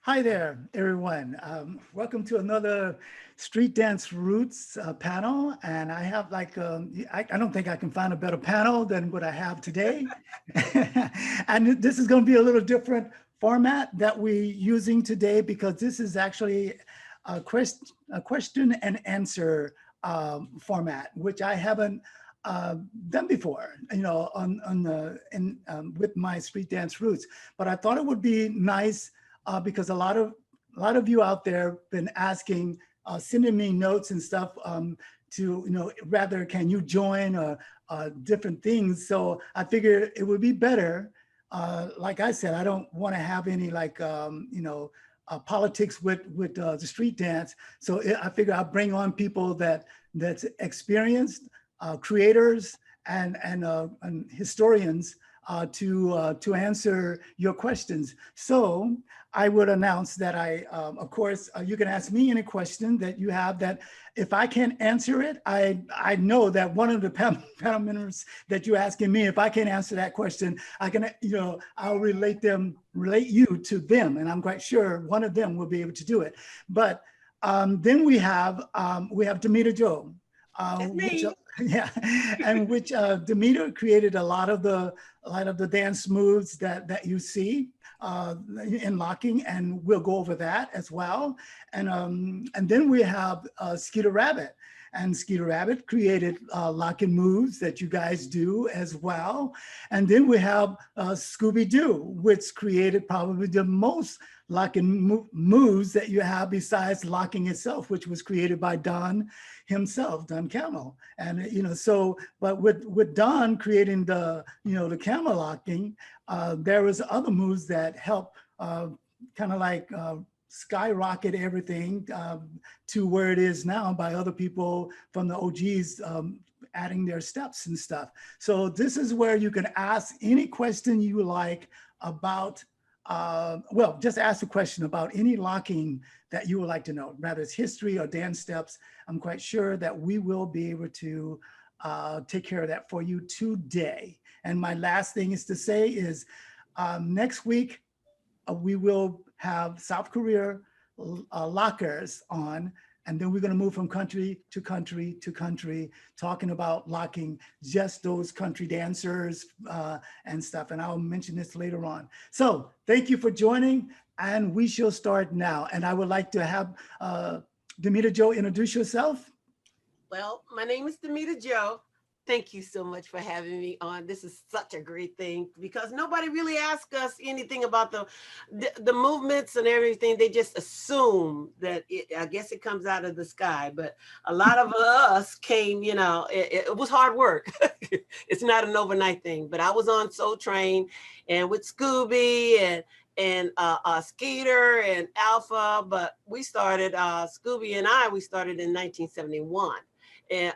Hi there, everyone. Welcome to another Street Dance Roots panel. And I have I don't think I can find a better panel than what I have today. And this is going to be a little different format that we're using today because this is actually a question and answer format, which I haven't done before, on the, with my Street Dance Roots. But I thought it would be nice because a lot of you out there been asking, sending me notes and stuff to rather can you join different things. So I figured it would be better. Like I said, I don't want to have any politics with the street dance. So I figure I'll bring on people that's experienced, creators and historians to answer your questions. So I would announce that of course, you can ask me any question that you have that if I can't answer it, I know that one of the panel members that you're asking me, if I can't answer that question, I can, I'll relate you to them. And I'm quite sure one of them will be able to do it. But then we have Damita Jo, which, yeah, and which Damita created a lot of the dance moves that you see in locking, and we'll go over that as well. And then we have Skeeter Rabbit. And Skeeter Rabbit created locking moves that you guys do as well. And then we have Scoo B Doo, which created probably the most locking moves that you have besides locking itself, which was created by Don himself, Don Camel. And but with Don creating the camel locking, there was other moves that help kind of like skyrocket everything to where it is now by other people from the OGs adding their steps and stuff. So this is where you can ask any question you like about, well, just ask a question about any locking that you would like to know, whether it's history or dance steps. I'm quite sure that we will be able to take care of that for you today. And my last thing is to say is next week, we will have South Korea lockers on, and then we're going to move from country to country to country, talking about locking just those country dancers and stuff. And I'll mention this later on. So thank you for joining, and we shall start now. And I would like to have Damita Jo introduce yourself. Well, my name is Damita Jo. Thank you so much for having me on. This is such a great thing because nobody really asks us anything about the movements and everything. They just assume that I guess it comes out of the sky. But a lot of us came, it was hard work. It's not an overnight thing. But I was on Soul Train and with Scooby and Skeeter and Alpha. But we started, Scooby and we started in 1971 in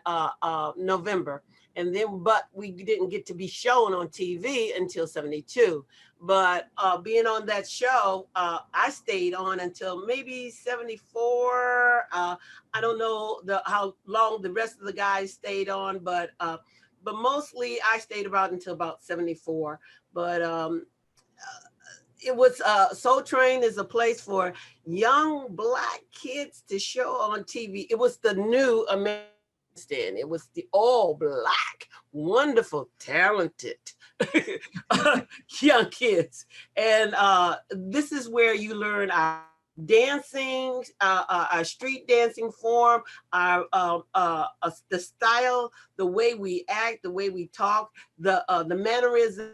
November. And then, but we didn't get to be shown on TV until 72. But being on that show, I stayed on until maybe 74. I don't know how long the rest of the guys stayed on, but mostly I stayed until about 74. But it was Soul Train is a place for young Black kids to show on TV. It was the new American. It was the all Black, wonderful, talented young kids. And this is where you learn our dancing, our street dancing form, the style, the way we act, the way we talk, the mannerism,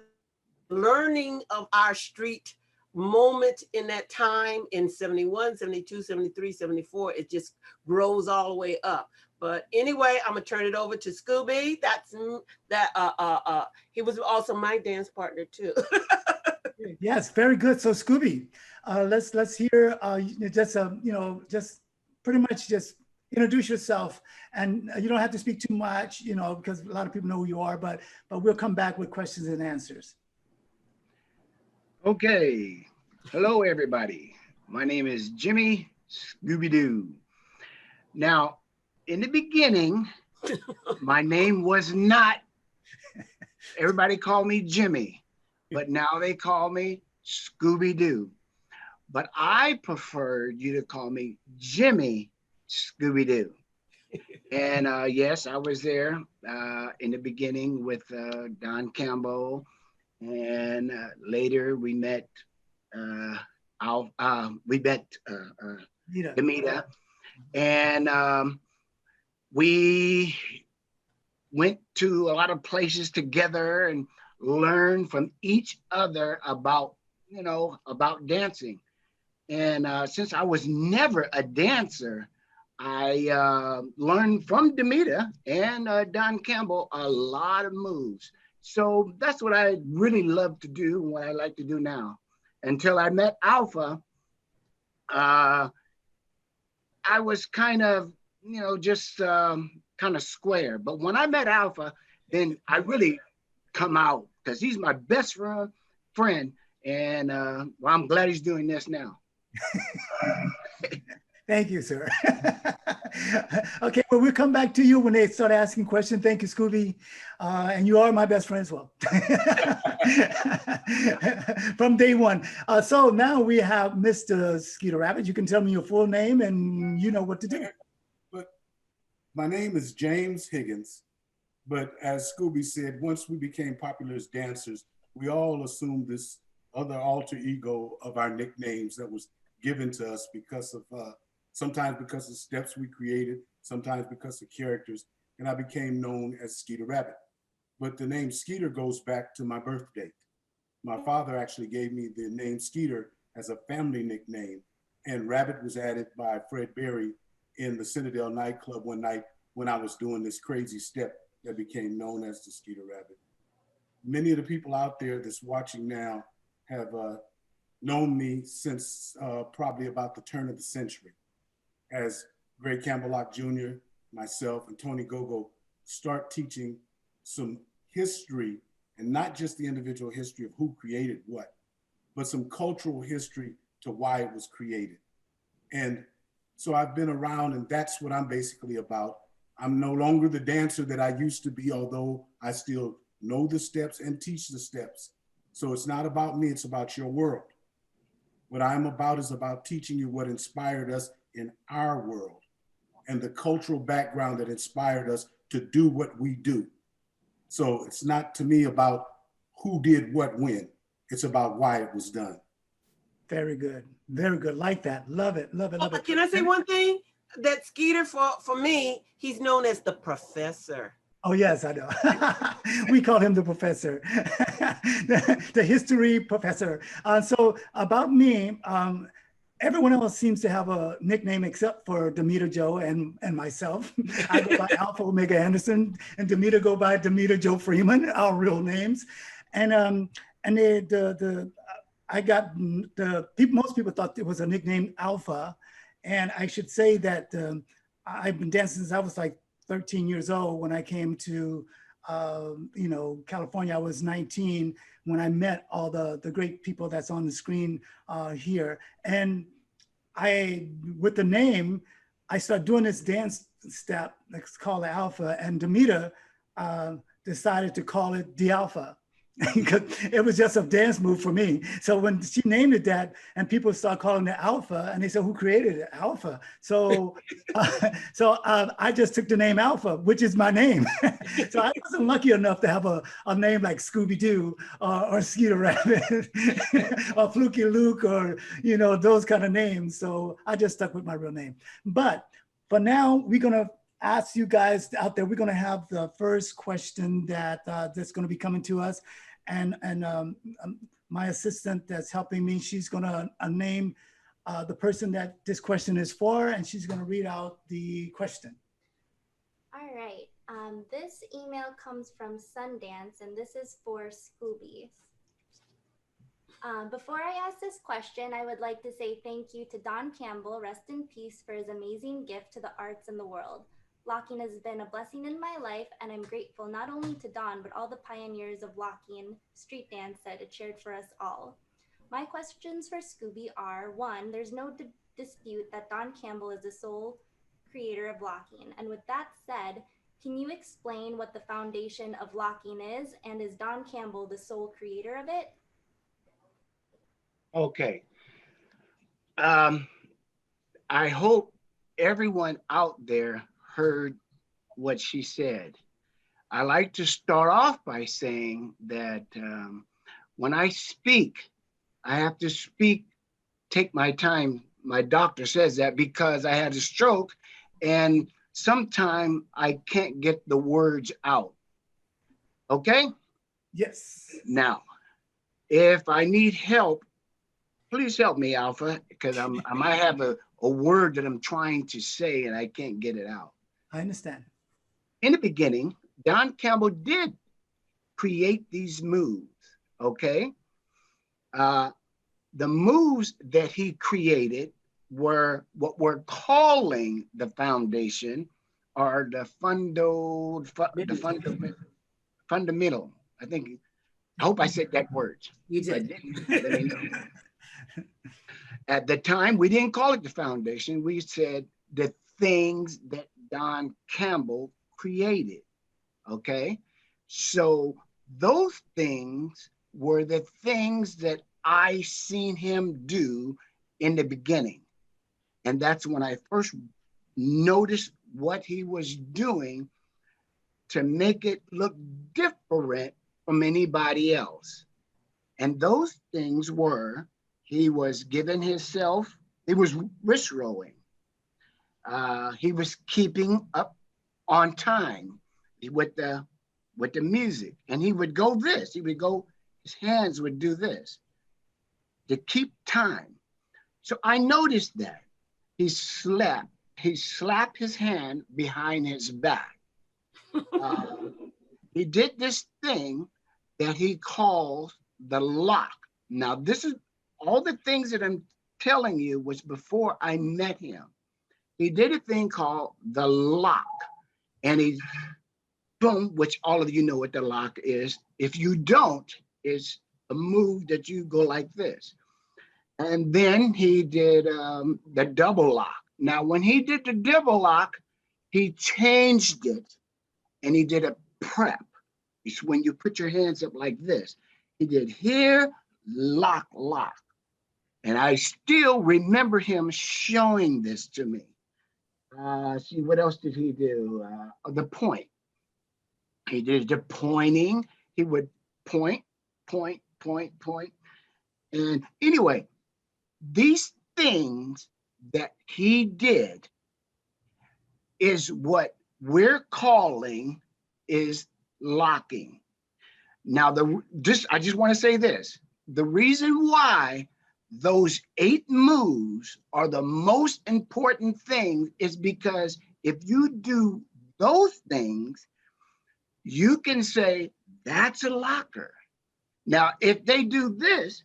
learning of our street moment in that time in 71, 72, 73, 74. It just grows all the way up. But anyway, I'm gonna turn it over to Scooby. He was also my dance partner too. Yes, very good. So Scooby, let's hear just pretty much just introduce yourself, and you don't have to speak too much, because a lot of people know who you are, but we'll come back with questions and answers. Okay. Hello, everybody. My name is Jimmy Scooby Doo. Now, in the beginning, my name was not, everybody called me Jimmy, but now they call me Scooby Doo. but I preferred you to call me Jimmy Scooby Doo. And yes, I was there in the beginning with Don Campbell, and later uh, we met Nita. Damita, and we went to a lot of places together and learned from each other about, about dancing. And since I was never a dancer, I learned from Damita and Don Campbell a lot of moves. So that's what I really love to do and what I like to do now. Until I met Alpha, uh, I was kind of, just kind of square. But when I met Alpha, then I really come out because he's my best friend. And well, I'm glad he's doing this now. Thank you, sir. Okay, well, we'll come back to you when they start asking questions. Thank you, Scooby. And you are my best friend as well. From day one. So now we have Mr. Skeeter Rabbit. You can tell me your full name and you know what to do. But my name is James Higgins. But as Scooby said, once we became popular as dancers, we all assumed this other alter ego of our nicknames that was given to us because of sometimes because of steps we created, sometimes because of characters, and I became known as Skeeter Rabbit. But the name Skeeter goes back to my birth date. My father actually gave me the name Skeeter as a family nickname, and Rabbit was added by Fred Berry in the Citadel nightclub one night when I was doing this crazy step that became known as the Skeeter Rabbit. Many of the people out there that's watching now have known me since probably about the turn of the century, as Greg Campbell Locke Jr., myself, and Tony Gogo start teaching some history, and not just the individual history of who created what, but some cultural history to why it was created. And so I've been around, and that's what I'm basically about. I'm no longer the dancer that I used to be, although I still know the steps and teach the steps. So it's not about me, it's about your world. What I'm about is about teaching you what inspired us in our world and the cultural background that inspired us to do what we do. So it's not to me about who did what when, it's about why it was done. Very good. Very good. Like that. Love it. Love it. Love it. Can I say one thing? That Skeeter, for me, he's known as the professor. Oh, yes, I know. We call him the professor, the history professor. So about me, everyone else seems to have a nickname except for Damita Jo and myself. I go by Alpha Omega Anderson, and Damita go by Damita Jo Freeman, our real names. And I got the people. Most people thought it was a nickname Alpha, and I should say that I've been dancing since I was like 13 years old. When I came to California, I was 19 when I met all the great people that's on the screen here. And with the name, I started doing this dance step that's called Alpha, and Damita decided to call it the Alpha. Because it was just a dance move for me. So when she named it that, and people start calling it Alpha, and they said, "Who created it? Alpha." So, I just took the name Alpha, which is my name. So I wasn't lucky enough to have a name like Scooby Doo or Skeeter Rabbit or Fluky Luke or those kind of names. So I just stuck with my real name. But for now, we're gonna ask you guys out there. We're going to have the first question that's going to be coming to us, and my assistant that's helping me, she's going to name the person that this question is for, and she's going to read out the question. All right. This email comes from Sundance, and this is for Scooby. Before I ask this question, I would like to say thank you to Don Campbell, rest in peace, for his amazing gift to the arts and the world. Locking has been a blessing in my life, and I'm grateful not only to Don, but all the pioneers of locking street dance that it shared for us all. My questions for Scooby are: one, there's no dispute that Don Campbell is the sole creator of locking. And with that said, can you explain what the foundation of locking is, and is Don Campbell the sole creator of it? Okay. Um, I hope everyone out there heard what she said. I like to start off by saying that when I speak, I have to speak, take my time. My doctor says that because I had a stroke and sometimes I can't get the words out. Okay? Yes. Now, if I need help, please help me, Alpha, because I might have a word that I'm trying to say and I can't get it out. I understand. In the beginning, Don Campbell did create these moves, okay? Uh, the moves that he created were what we're calling the foundation or the fundamental. I think, I hope I said that word. You If I did. didn't, let me know. At the time, we didn't call it the foundation. We said the things that Don Campbell created. Okay. So those things were the things that I seen him do in the beginning. And that's when I first noticed what he was doing to make it look different from anybody else. And those things were, he was giving himself, he was wrist rolling. He was keeping up on time with the music. And he would go this, he would go, his hands would do this to keep time. So I noticed that he slapped his hand behind his back. He did this thing that he calls the lock. Now, this is all the things that I'm telling you was before I met him. He did a thing called the lock, and he boom, which all of you know what the lock is. If you don't, it's a move that you go like this. And then he did the double lock. Now, when he did the double lock, he changed it and he did a prep. It's when you put your hands up like this. He did here, lock, lock. And I still remember him showing this to me. See, what else did he do? The point. He did the pointing. He would point, point, point, point. And anyway, these things that he did is what we're calling is locking. Now, I just want to say this. The reason why those 8 moves are the most important thing is because if you do those things, you can say that's a locker. Now, if they do this,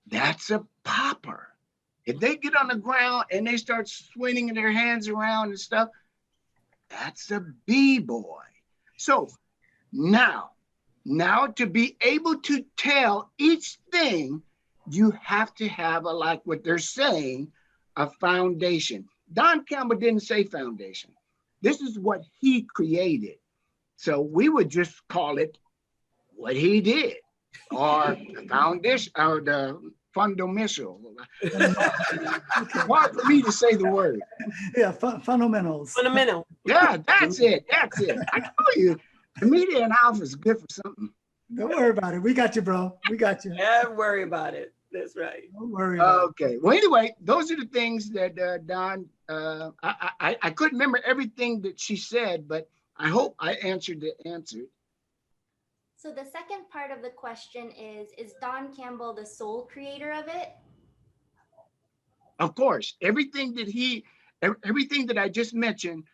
that's a popper. If they get on the ground and they start swinging their hands around and stuff, that's a b-boy. So now to be able to tell each thing, you have to have like what they're saying, a foundation. Don Campbell didn't say foundation. This is what he created. So we would just call it what he did, or the foundation, or the fundamental. Hard for me to say the word. Yeah, fundamentals. Fundamental. Yeah, that's it. That's it. I told you, the media and Alpha is good for something. Don't worry about it. We got you, bro. We got you. Don't worry about it. That's right. Don't worry about it. Okay. Well, anyway, those are the things that Don. I couldn't remember everything that she said, but I hope I answered the answer. So the second part of the question is Don Campbell the sole creator of it? Of course, everything that I just mentioned,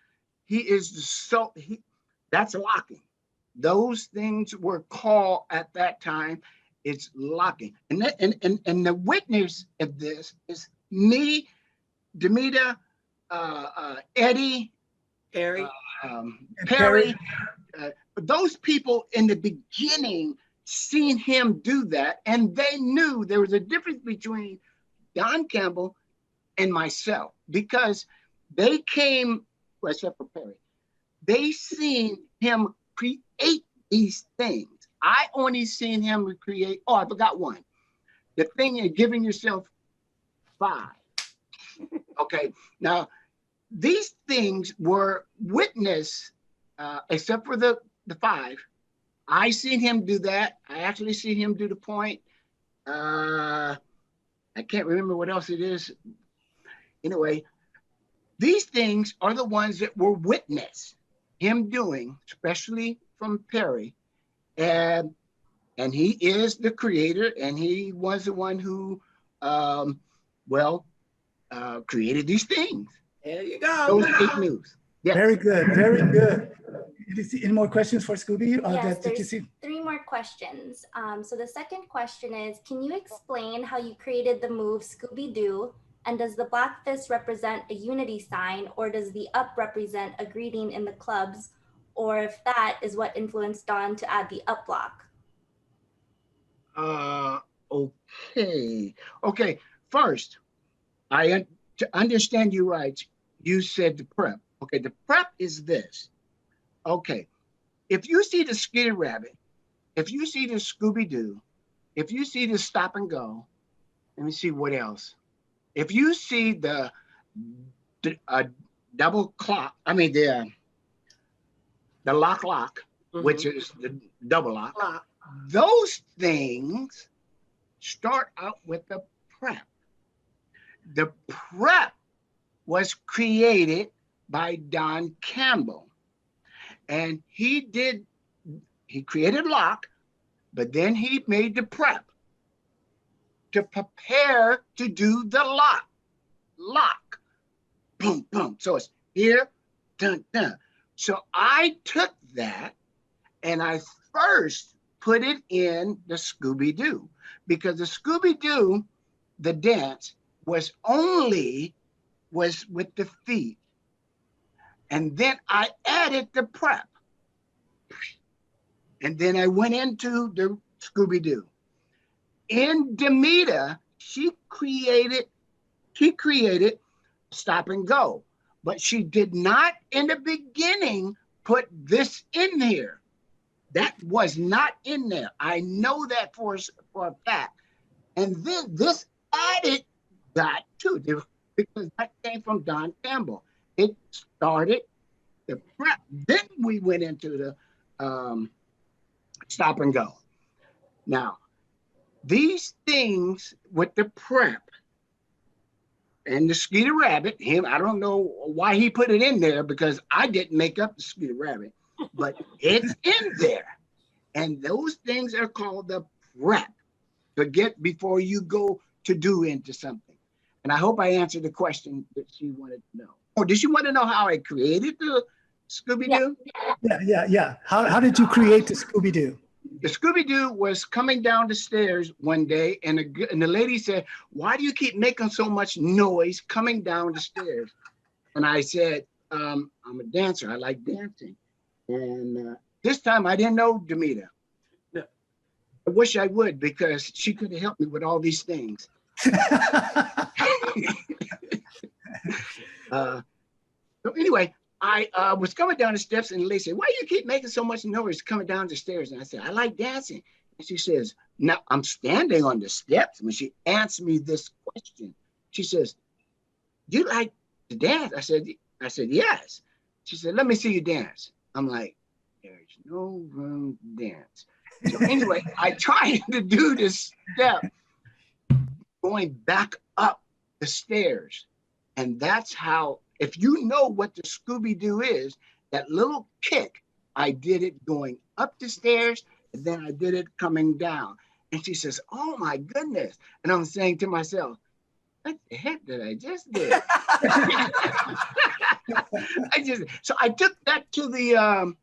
he is that's locking. Those things were called at that time. It's locking, and the witness of this is me, Damita, Eddie, Harry. Perry. Those people in the beginning seen him do that, and they knew there was a difference between Don Campbell and myself, because they came, well, except for Perry, they seen him create these things. I only seen him create, I forgot one. The thing is giving yourself 5. Okay. Now, these things were witnessed, except for the 5. I seen him do that. I actually seen him do the point. I can't remember what else it is. Anyway, these things are the ones that were witnessed him doing, especially from Perry. And he is the creator, and he was the one who, created these things. There you go. Those 8 moves. Yes. Very good, very good. Any more questions for Scooby? Yes, Did you there's see? 3 more questions. So the second question is, can you explain how you created the move Scoo B Doo? And does the black fist represent a unity sign, or does the up represent a greeting in the clubs? Or if that is what influenced Don to add the up block? Okay. First, to understand you right, you said the prep. Okay, the prep is this. Okay, if you see the Skeeter Rabbit, if you see the Scooby Doo, if you see the Stop and Go, let me see what else. If you see the double clock, I mean the lock, which is the double lock, those things start out with the prep. The prep was created by Don Campbell. And he created lock, but then he made the prep to prepare to do the lock, boom, boom. So it's here, dun, dun. So I took that and I first put it in the Scooby Doo, because the Scooby Doo, the dance was with the feet. And then I added the prep. And then I went into the Scooby Doo. In Damita, she created Stop and Go, but she did not in the beginning put this in here. That was not in there. I know that for a fact. And then this added that too, because that came from Don Campbell. It started the prep. Then we went into the Stop and Go. Now, these things with the prep and the Skeeter Rabbit, I don't know why he put it in there, because I didn't make up the Skeeter Rabbit, but it's in there. And those things are called the prep to get before you go to do into something. And I hope I answered the question that she wanted to know. Or did she want to know how I created the Scooby Doo? Yeah. How did you create the Scooby Doo? The Scooby Doo was coming down the stairs one day, and the lady said, "Why do you keep making so much noise coming down the stairs?" And I said, "I'm a dancer. I like dancing." And this time I didn't know Damita. No. I wish I would, because she could have helped me with all these things. So anyway, I was coming down the steps, and the lady said, "Why do you keep making so much noise coming down the stairs?" And I said, "I like dancing." And she says, "Now I'm standing on the steps." When she asked me this question, she says, "Do you like to dance?" I said, "Yes." She said, "Let me see you dance." I'm like, "There's no room to dance." So anyway, I tried to do this step going back up the stairs. And that's how, if you know what the Scooby Doo is, that little kick, I did it going up the stairs, and then I did it coming down. And she says, "Oh my goodness." And I'm saying to myself, what the heck did I just do? So I took that to the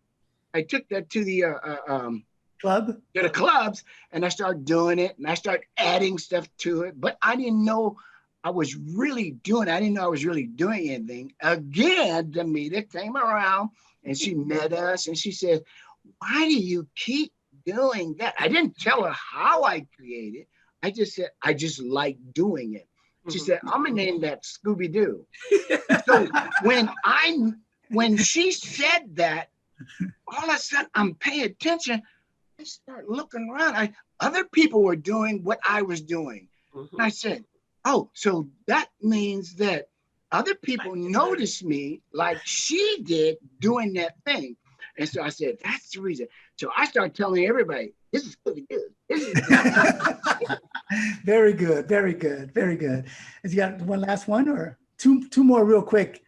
Club? to the clubs, and I started doing it, and I started adding stuff to it, but I didn't know I was really doing anything. Again, Damita came around and she met us, and she said, "Why do you keep doing that?" I didn't tell her how I created. I just said, I just like doing it. She said, "I'm gonna name that Scooby Doo." So when she said that, all of a sudden I'm paying attention. I start looking around. other people were doing what I was doing. And I said, oh, so that means that other people noticed me like she did doing that thing. And so I said, that's the reason. So I started telling everybody, this is Scoo B Doo. This is Very good, very good, very good. Has you got one last one or two more real quick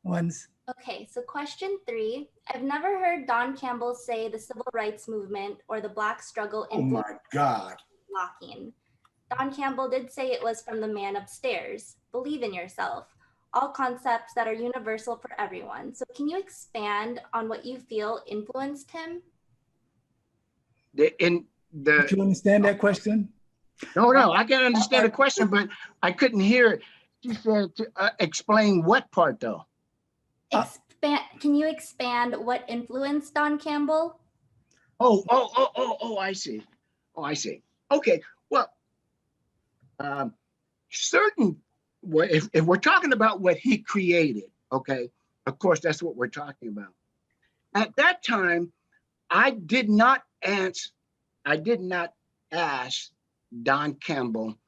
ones? Okay, so question 3. I've never heard Don Campbell say the civil rights movement or the Black struggle Oh my God. locking. Don Campbell did say it was from the man upstairs. Believe in yourself. All concepts that are universal for everyone. So can you expand on what you feel influenced him? Did you understand that question? No, I can understand the question, but I couldn't hear it. She said to explain what part though? Can you expand what influenced Don Campbell? I see. Oh, I see. Okay, well, if we're talking about what he created, okay, of course, that's what we're talking about. At that time, I did not ask Don Campbell,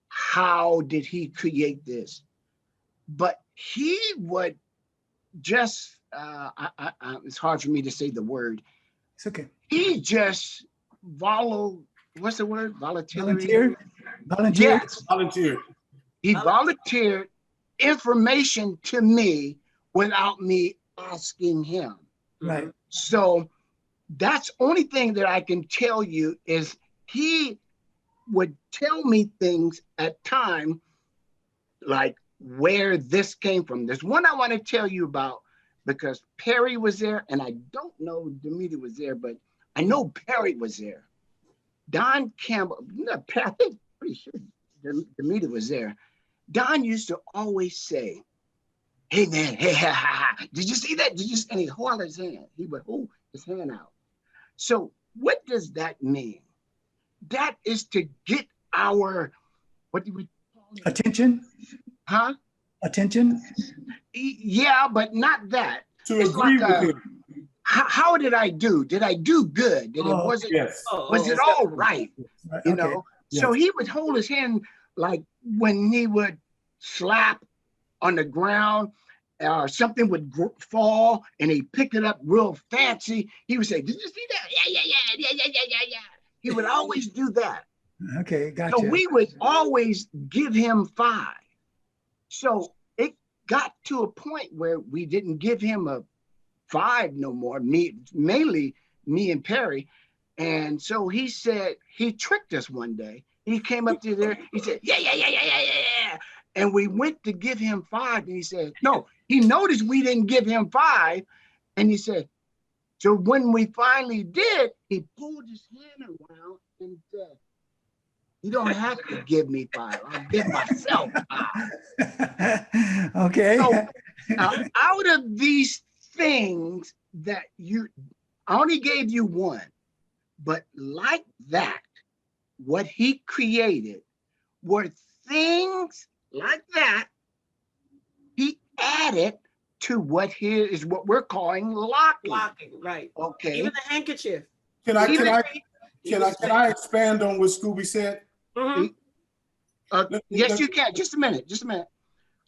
how did he create this? But he would just, it's hard for me to say the word. It's okay. He just what's the word? Volunteered? Yes. Volunteered. He volunteered information to me without me asking him. Right. So that's only thing that I can tell you is he would tell me things at time like where this came from. There's one I want to tell you about because Perry was there, and I don't know Damita was there, but I know Perry was there. Don Campbell, I think pretty sure Damita was there. Don used to always say, hey man, hey, did you see that? And he'd hold his hand. He would hold his hand out. So what does that mean? That is to get our, what do we call it? Attention? Huh? Attention? Yeah, but not that. To It's agree like with him. how did I do? Did I do good? Was it all right? You know? Yes. So he would hold his hand like when he would slap on the ground or something would fall and he picked it up real fancy. He would say, did you see that? Yeah. He would always do that. Okay, gotcha. So we would always give him 5. So it got to a point where we didn't give him a 5 no more, mainly me and Perry. And so he said, he tricked us one day. He came up to there, he said, yeah. And we went to give him 5. And he said, no, he noticed we didn't give him 5. And he said, so when we finally did, he pulled his hand around and said, you don't have to give me 5. I'll give myself 5. Okay. So out of these things that I only gave you 1, but like that, what he created were things like that he added to what we're calling locking. Locking, right. Okay. Even the handkerchief. Can I expand on what Scooby said? Mm-hmm. Yes, you can. Just a minute.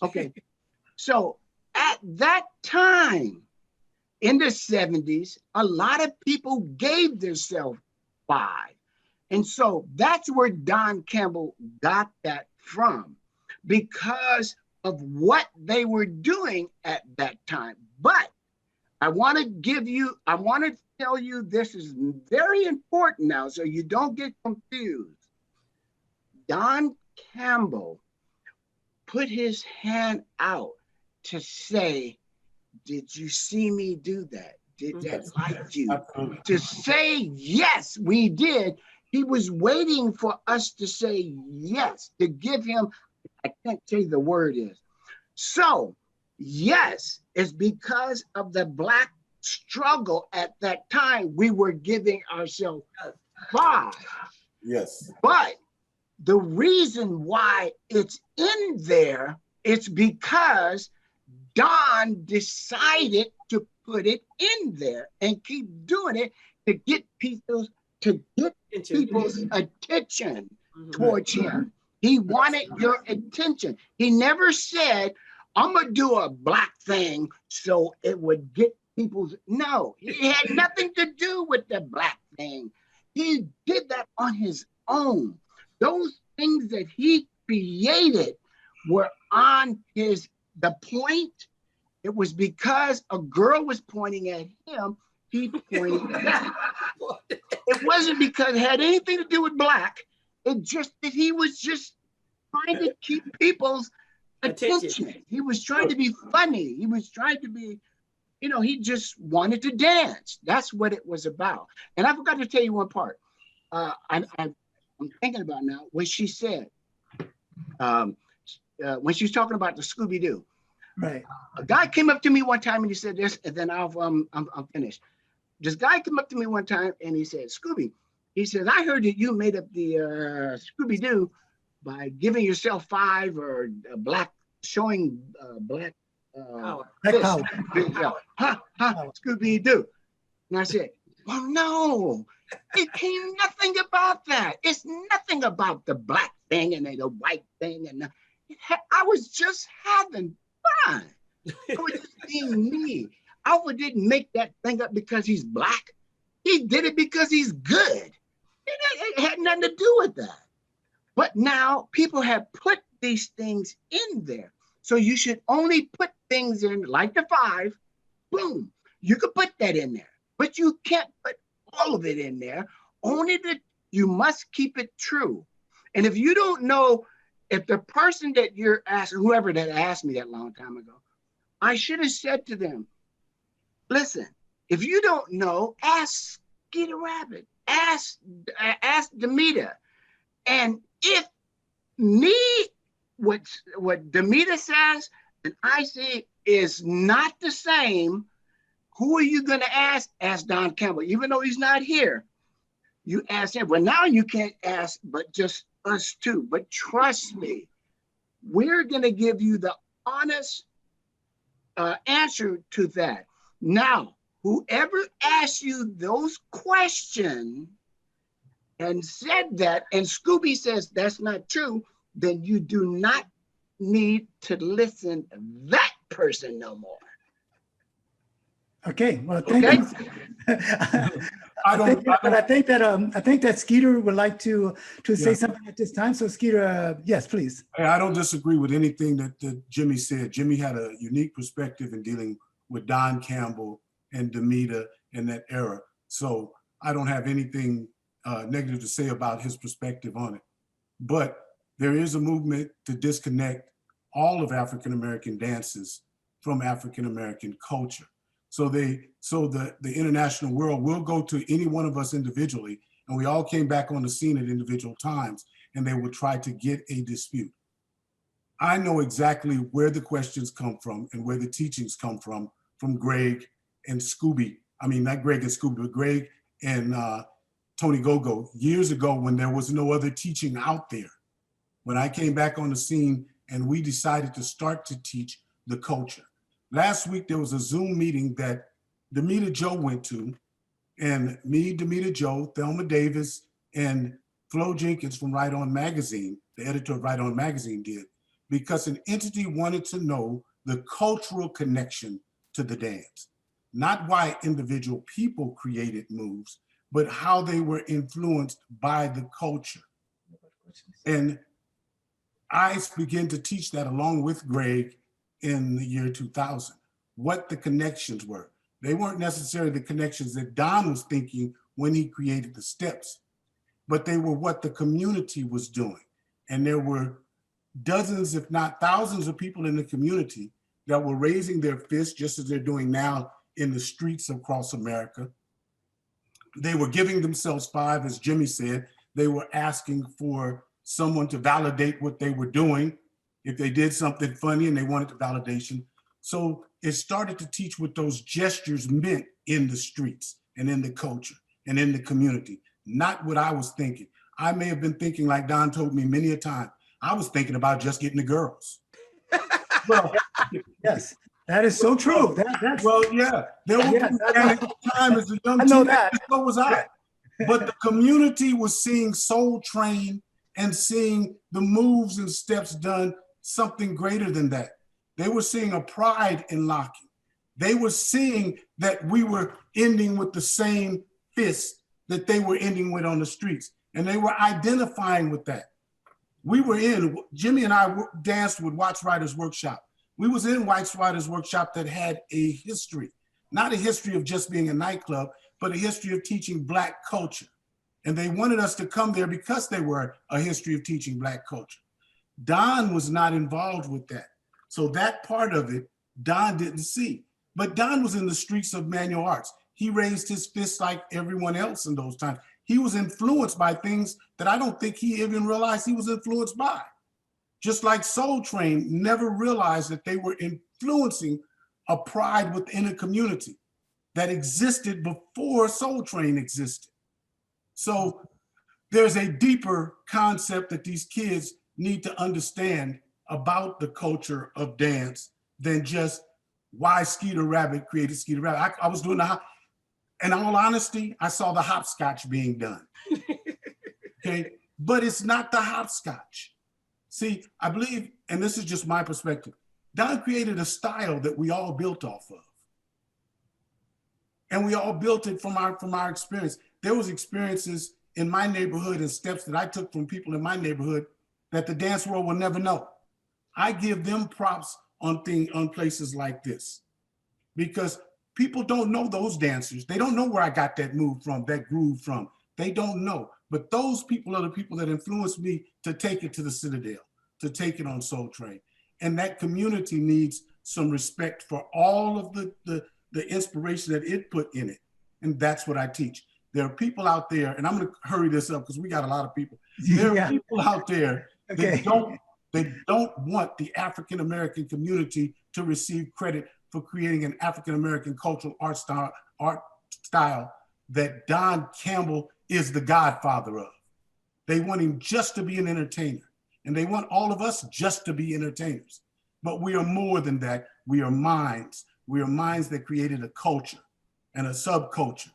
Okay. So at that time, in the 70s, a lot of people gave themselves 5. And so that's where Don Campbell got that from, because of what they were doing at that time. But I want to tell you this is very important now, so you don't get confused. Don Campbell put his hand out to say, did you see me do that? Did that like you? To say, yes, we did. He was waiting for us to say yes, to give him, I can't tell you the word is. So, yes, it's because of the Black struggle at that time, we were giving ourselves 5. Yes. But the reason why it's in there, it's because Don decided to put it in there and keep doing it to get people to get people's attention towards him. He wanted your attention. He never said, I'm going to do a black thing so it would get people's, no, it had nothing to do with the black thing. He did that on his own. Those things that he created were on the point. It was because a girl was pointing at him, he pointed back. It wasn't because it had anything to do with black. It just that he was just trying to keep people's attention. He was trying to be funny. He was trying to be, he just wanted to dance. That's what it was about. And I forgot to tell you one part. I'm thinking about now what she said. When she was talking about the Scoo B Doo. Right. A guy came up to me one time and he said this, and then I'm finished. This guy came up to me one time and he said, Scooby, he says, I heard that you made up the Scoo B Doo by giving yourself 5 or black, showing black Power. Scoo B Doo. And I said, well, no, it came nothing about that. It's nothing about the black thing and the white thing. And I was just having fun. I was just being me. Alpha didn't make that thing up because he's black. He did it because he's good. It had nothing to do with that. But now people have put these things in there. So you should only put things in like the 5, boom. You could put that in there, but you can't put all of it in there. Only that you must keep it true. And if you don't know, if the person that you're asking, whoever that asked me that long time ago, I should have said to them, listen, if you don't know, ask Skeeter Rabbit, ask Damita. And if what Damita says and I see is not the same, who are you going to ask? Ask Don Campbell. Even though he's not here, you ask him. Well, now you can't ask but just us two. But trust me, we're going to give you the honest answer to that. Now, whoever asked you those questions and said that, and Scooby says that's not true, then you do not need to listen to that person no more. Okay, well, thank you. I think that Skeeter would like to say something at this time. So Skeeter, yes, please. I don't disagree with anything that Jimmy said. Jimmy had a unique perspective in dealing with Don Campbell and Damita in that era. So I don't have anything negative to say about his perspective on it. But there is a movement to disconnect all of African-American dances from African-American culture. So the international world will go to any one of us individually, and we all came back on the scene at individual times, and they will try to get a dispute. I know exactly where the questions come from and where the teachings come from Greg and Scooby. I mean, not Greg and Scooby, but Greg and Tony Gogo years ago when there was no other teaching out there. When I came back on the scene and we decided to start to teach the culture. Last week, there was a Zoom meeting that Damita Jo went to, and me, Damita Jo, Thelma Davis, and Flo Jenkins from Right On Magazine, the editor of Right On Magazine, did, because an entity wanted to know the cultural connection to the dance. Not why individual people created moves, but how they were influenced by the culture. And I began to teach that along with Greg in the year 2000, what the connections were. They weren't necessarily the connections that Don was thinking when he created the steps, but they were what the community was doing. And there were dozens, if not thousands of people in the community that were raising their fists, just as they're doing now in the streets across America. They were giving themselves 5, as Jimmy said. They were asking for someone to validate what they were doing. If they did something funny and they wanted the validation. So it started to teach what those gestures meant in the streets and in the culture and in the community, not what I was thinking. I may have been thinking, like Don told me many a time, I was thinking about just getting the girls. Well, yes, that is so true. That's well, yeah. There was time as a young I know teenager, that. so was I. But the community was seeing Soul Train and seeing the moves and steps done something greater than that. They were seeing a pride in locking. They were seeing that we were ending with the same fist that they were ending with on the streets. And they were identifying with that. We were Jimmy and I danced with Watch Riders Workshop. We was in Watch Riders Workshop that had a history, not a history of just being a nightclub, but a history of teaching Black culture. And they wanted us to come there because they were a history of teaching Black culture. Don was not involved with that. So that part of it, Don didn't see. But Don was in the streets of manual arts. He raised his fist like everyone else in those times. He was influenced by things that I don't think he even realized he was influenced by. Just like Soul Train never realized that they were influencing a pride within a community that existed before Soul Train existed. So there's a deeper concept that these kids need to understand about the culture of dance than just why Skeeter Rabbit created Skeeter Rabbit. I was doing in all honesty, I saw the hopscotch being done. Okay, but it's not the hopscotch. See, I believe, and this is just my perspective, Don created a style that we all built off of. And we all built it from our experience. There was experiences in my neighborhood and steps that I took from people in my neighborhood that the dance world will never know. I give them props on places like this because people don't know those dancers. They don't know where I got that move from, that groove from. They don't know. But those people are the people that influenced me to take it to the Citadel, to take it on Soul Train. And that community needs some respect for all of the inspiration that it put in it. And that's what I teach. There are people out there, and I'm going to hurry this up because we got a lot of people. There are people out there that don't want the African-American community to receive credit for creating an African-American cultural art style that Don Campbell is the godfather of. They want him just to be an entertainer. And they want all of us just to be entertainers. But we are more than that. We are minds. We are minds that created a culture and a subculture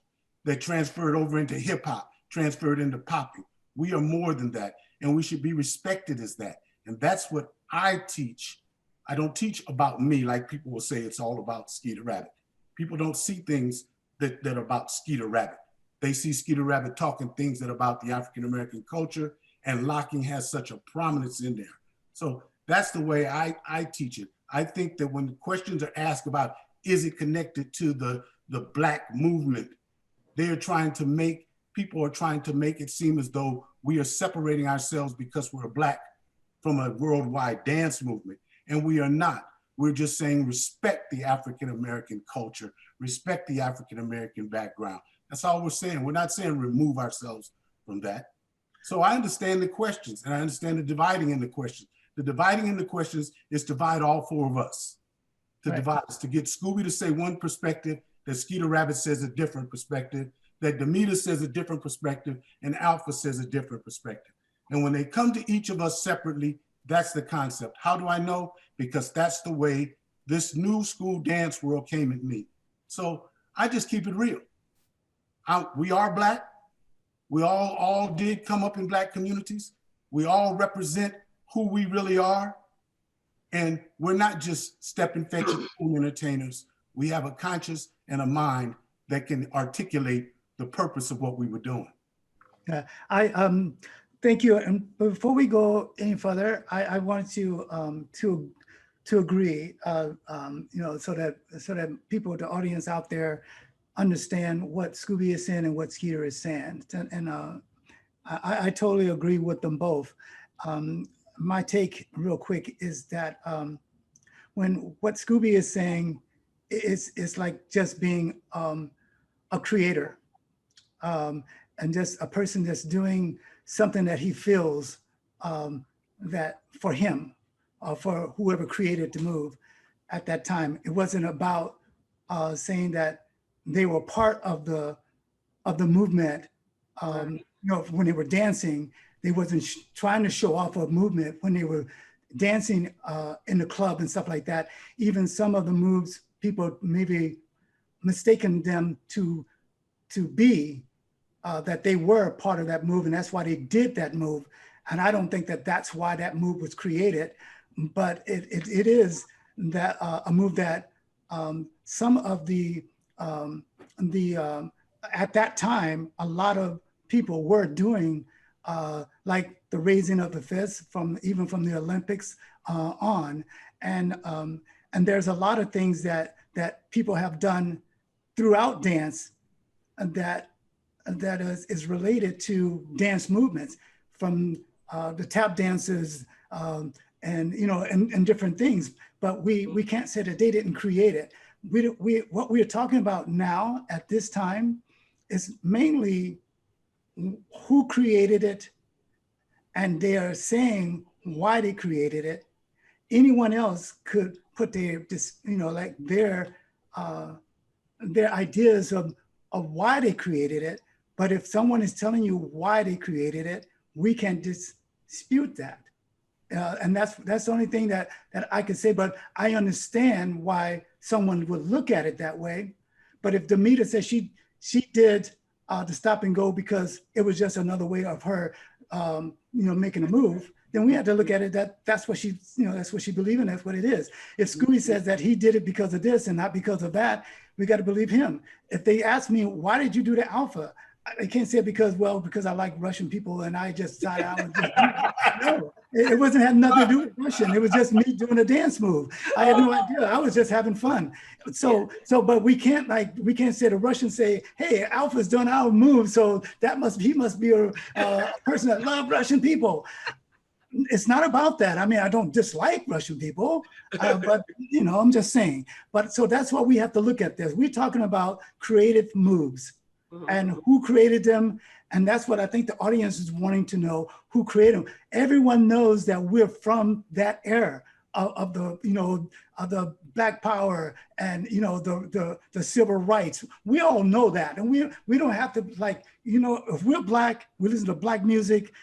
that transferred over into hip hop, transferred into popping. We are more than that. And we should be respected as that. And that's what I teach. I don't teach about me like people will say it's all about Skeeter Rabbit. People don't see things that are about Skeeter Rabbit. They see Skeeter Rabbit talking things that are about the African-American culture, and locking has such a prominence in there. So that's the way I teach it. I think that when questions are asked about, is it connected to the Black movement, people are trying to make it seem as though we are separating ourselves because we're Black from a worldwide dance movement. And we are not. We're just saying respect the African-American culture, respect the African-American background. That's all we're saying. We're not saying remove ourselves from that. So I understand the questions and I understand the dividing in the questions. The dividing in the questions is to divide all four of us, divide us, to get Scooby to say one perspective, that Skeeter Rabbit says a different perspective, that Damita says a different perspective, and Alpha says a different perspective. And when they come to each of us separately, that's the concept. How do I know? Because that's the way this new school dance world came at me. So I just keep it real. We are Black. We all did come up in Black communities. We all represent who we really are. And we're not just stepping fetching cool entertainers. We have a conscience and a mind that can articulate the purpose of what we were doing. Thank you. And before we go any further, I want to agree, so that people, the audience out there, understand what Scooby is saying and what Skeeter is saying. And I totally agree with them both. My take real quick is that when what Scooby is saying is like just being a creator and just a person that's doing something that he feels that for him, for whoever created the move at that time. It wasn't about saying that they were part of the movement. When they were dancing, they wasn't trying to show off a movement when they were dancing in the club and stuff like that. Even some of the moves, people maybe mistaken them to be that they were part of that move, and that's why they did that move. And I don't think that that's why that move was created, but it is that a move that some of the at that time, a lot of people were doing, like the raising of the fist even from the Olympics on, and there's a lot of things that people have done throughout dance that is related to dance movements, from the tap dances and different things. But we can't say that they didn't create it. What we are talking about now at this time is mainly who created it, and they are saying why they created it. Anyone else could put their ideas of why they created it, but if someone is telling you why they created it, we can dispute that. And that's the only thing that I could say. But I understand why someone would look at it that way. But if Damita says she did the stop and go because it was just another way of her, making a move, then we have to look at it that's what she, that's what she believes in. That's what it is. If Scooby says that he did it because of this and not because of that, we got to believe him. If they ask me, why did you do the alpha? I can't say it because I like Russian people and I just sat out and just do it. No, it wasn't had nothing to do with Russian. It was just me doing a dance move. I had no idea. I was just having fun. But we can't say the Russians say, hey, Alpha's done our move, so he must be a person that loves Russian people. It's not about that. I mean, I don't dislike Russian people, but I'm just saying. But so that's what we have to look at this. We're talking about creative moves and who created them. And that's what I think the audience is wanting to know, who created them. Everyone knows that we're from that era of the Black Power and, the civil rights. We all know that. And we don't have to if we're Black, we listen to Black music.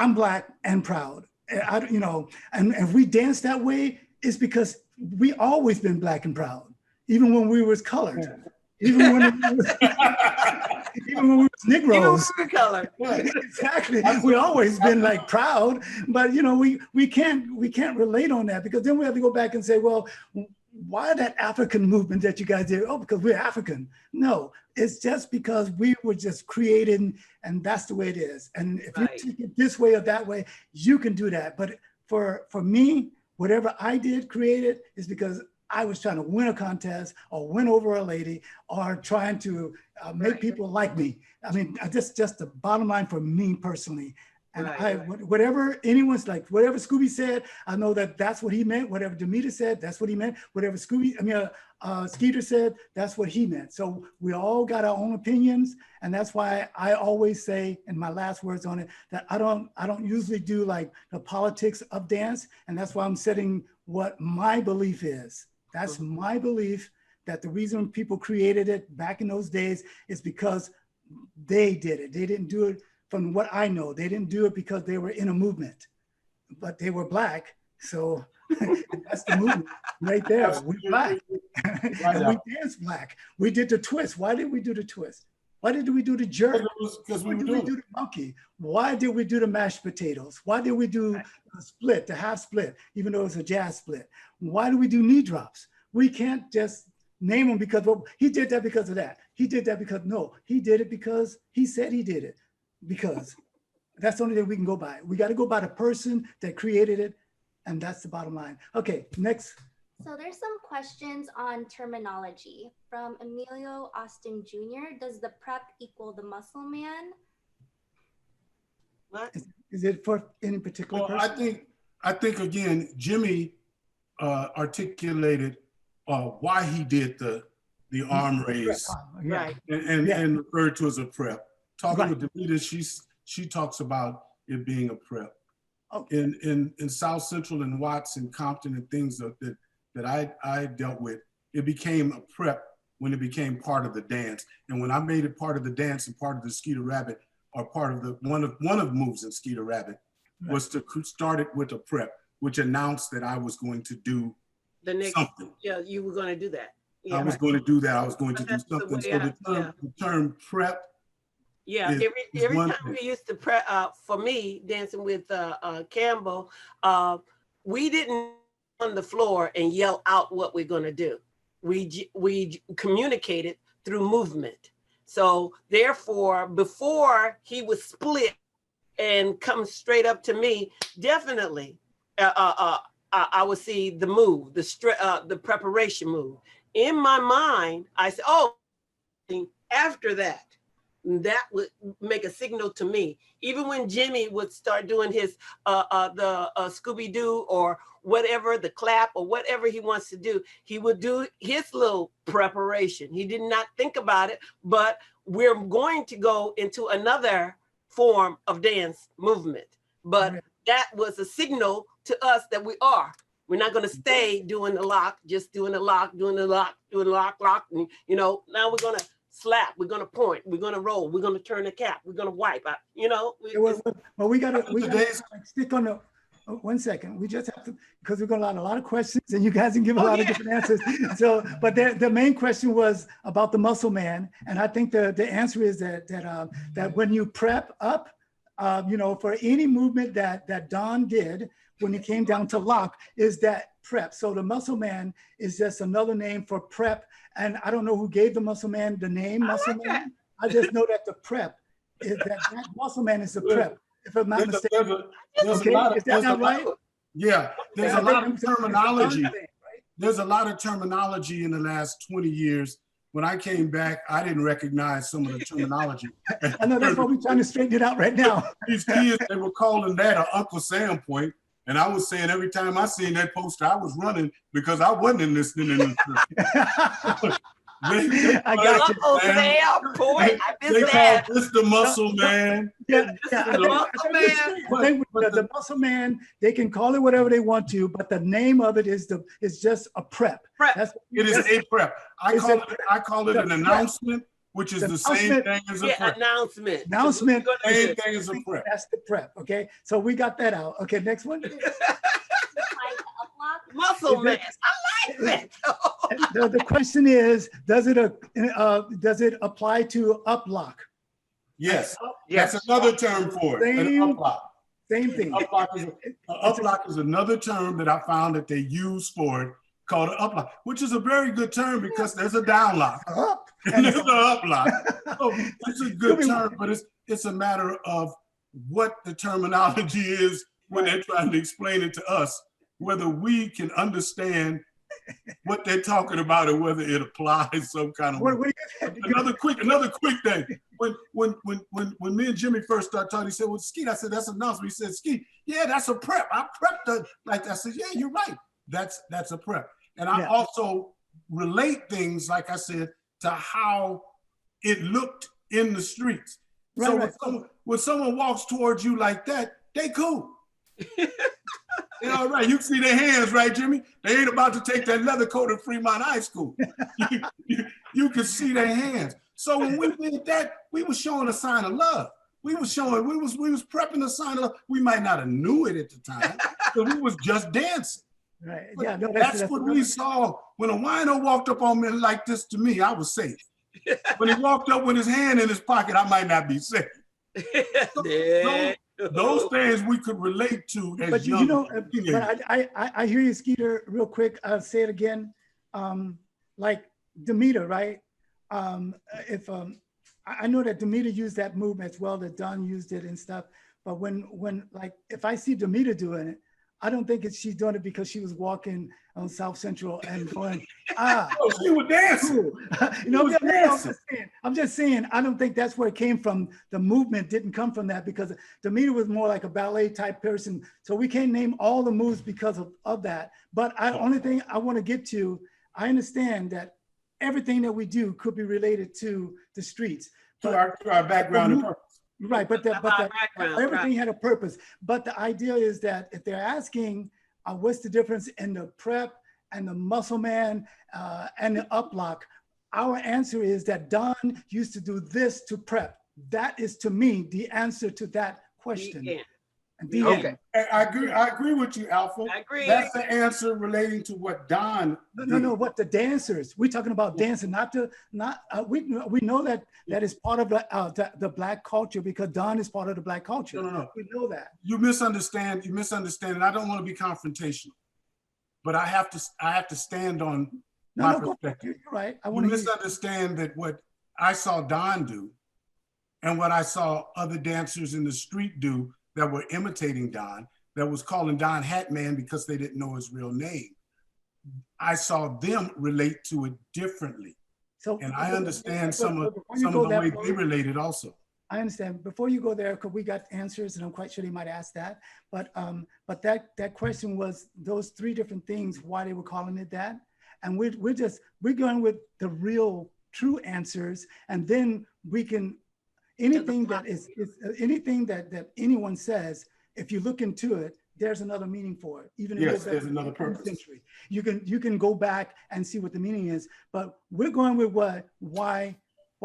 I'm Black and proud. And if we dance that way, it's because we always been Black and proud, even when we was colored, even when we was Negroes. Even when we were colored. Exactly. We always been proud, but we can't relate on that, because then we have to go back and say, well, why that African movement that you guys did? Oh, because we're African. No, it's just because we were just created, and that's the way it is. And if you take it this way or that way, you can do that. But for me, whatever I did, created, is because I was trying to win a contest or win over a lady or trying to make people like me. I mean, just the bottom line for me personally. And whatever anyone's whatever Scooby said, I know that's what he meant. Whatever Damita said, that's what he meant. Whatever Skeeter said, that's what he meant. So we all got our own opinions, and that's why I always say, in my last words on it, that I don't usually do the politics of dance, and that's why I'm setting what my belief is. That's my belief, that the reason people created it back in those days is because they did it. They didn't do it. From what I know, they didn't do it because they were in a movement, but they were Black. So that's the movement right there. We're Black. And we danced Black. We did the twist. Why did we do the twist? Why did we do the jerk? Because Why did we do the monkey? Why did we do the mashed potatoes? Why did we do the split, the half split, even though it's a jazz split? Why do we do knee drops? We can't just name them because he did that because of that. He did that because, no, he did it because he said he did it. Because that's the only thing we can go by. We got to go by the person that created it, and that's the bottom line. Okay, next. So there's some questions on terminology from Emilio Austin Jr. Does the prep equal the muscle man? What? Is it for any particular person? I think again, Jimmy articulated why he did the arm raise, Right. and referred to as a prep. Talking Right. with Damita, she talks about it being a prep. Okay. In South Central and Watts and Compton and things that I dealt with, it became a prep when it became part of the dance. And when I made it part of the dance and part of the Skeeter Rabbit, or part of the one of moves in Skeeter Rabbit, was to start it with a prep, which announced that I was going to do The next, something. yeah, you were going to do that. Yeah. I was going to do that. I was going to do That's the something. way So the term prep Yeah, is every one time thing. we used to for me dancing with Campbell, we didn't on the floor and yell out what we're going to do. We communicated through movement. So therefore, before he would split and come straight up to me, definitely, I would see the move, the preparation move. In my mind, I said, "Oh, after that." That would make a signal to me. Even when Jimmy would start doing his the Scoo B Doo or whatever, the clap or whatever he wants to do, he would do his little preparation. He did not think about it, but we're going to go into another form of dance movement. But that was a signal to us that we're not going to stay doing the lock, just doing the lock, doing the lock, doing the lock, and now we're going to slap, we're going to point, we're going to roll, we're going to turn the cap, we're going to wipe out, well, we got to stick on the 1 second. We just have to, because we're going to have a lot of questions and you guys can give a lot of different answers. So, but the main question was about the muscle man. And I think the answer is that when you prep up, for any movement that Don did when he came down to lock, is that prep. So the muscle man is just another name for prep. And I don't know who gave the muscle man the name muscle man. I just know that the prep is that muscle man is the prep. If I'm not mistaken. Okay, is that not right? Yeah, there's a lot of terminology. There's a lot of terminology in the last 20 years. When I came back, I didn't recognize some of the terminology. I know, that's why we're trying to straighten it out right now. These kids, they were calling that an Uncle Sam point. And I was saying every time I seen that poster, I was running because I wasn't listening in the I got you. Sam, point. They call this the muscle man. Yeah. The muscle man, they can call it whatever they want to, but the name of it is just a prep. It is a prep. I call it an announcement, which is the same thing as a prep. Announcement. Same thing as a prep. That's the prep. Okay, so we got that out. Okay, next one. Muscle man. I like that. The question is, does it apply to up lock? Yes. That's another term for it. An up lock. Same thing. Up lock is another term that I found that they use for it, called an up lock, which is a very good term because there's a down lock and there's an up lock. So it's a good term, but it's a matter of what the terminology is when they're trying to explain it to us, whether we can understand what they're talking about and whether it applies some kind of way. Another quick thing. When me and Jimmy first started talking, he said, "Well, Skeet," I said, "That's an announcement." He said, "Skeet, yeah, that's a prep. I prepped I said, "Yeah, you're right. That's a prep." And I also relate things, like I said, to how it looked in the streets. When someone walks towards you like that, they cool. You know, right? You can see their hands, right, Jimmy? They ain't about to take that leather coat at Fremont High School. You can see their hands. So when we did that, we were showing a sign of love. We was prepping a sign of love. We might not have knew it at the time, but we was just dancing. Right. But yeah. No, that's what we saw. When a wino walked up on me like this to me, I was safe. When he walked up with his hand in his pocket, I might not be safe. Those things we could relate to as but young teenagers. But I hear you, Skeeter, real quick. I'll say it again. Like Damita, right? I know that Damita used that movement as well, that Don used it and stuff. But when like, if I see Damita doing it, I don't think she's doing it because she was walking on South Central and going, oh, she was dancing. Cool. I'm just saying, I don't think that's where it came from. The movement didn't come from that, because Damita was more like a ballet type person. So we can't name all the moves because of that. But only thing I want to get to, I understand that everything that we do could be related to the streets. To our background and purpose. Right, but everything had a purpose. But the idea is that if they're asking, what's the difference in the prep and the muscle man and the up lock, our answer is that Don used to do this to prep. That is, to me, the answer to that question. And the Okay. end. I agree with you, Alpha. I agree. That's the answer relating to what Don No. What the dancers? We're talking about dancing, we know that is part of the Black culture because Don is part of the Black culture. No. We know that. You misunderstand, and I don't want to be confrontational, but I have to stand on my perspective. You're right. I You want to misunderstand that what I saw Don do and what I saw other dancers in the street do that were imitating Don, that was calling Don Hat Man because they didn't know his real name. I saw them relate to it differently. And I understand some of the way they related also. I understand. Before you go there, because we got answers, and I'm quite sure they might ask that. But that question was those three different things, why they were calling it that. And we're going with the real true answers, and then we can anything that is anything that anyone says, if you look into it, there's another meaning for it. Even yes, there's another purpose. Century. You can go back and see what the meaning is, but we're going with why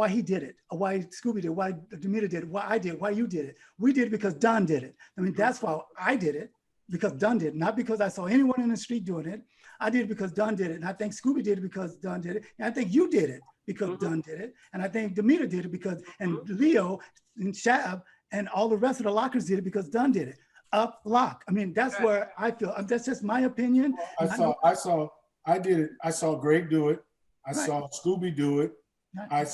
he did it, or why Scooby did, why Damita did it, why I did, why you did it. We did it because Don did it. I mean, that's why I did it, because Don did it, not because I saw anyone in the street doing it. I did it because Don did it, and I think Scooby did it because Don did it, and I think you did it because Don did it, and I think Damita did it because, and Leo and Shab and all the rest of the lockers did it because Don did it. Up lock. I mean, that's where I feel. That's just my opinion. I did it. I saw Greg do it. I saw Scooby do it. I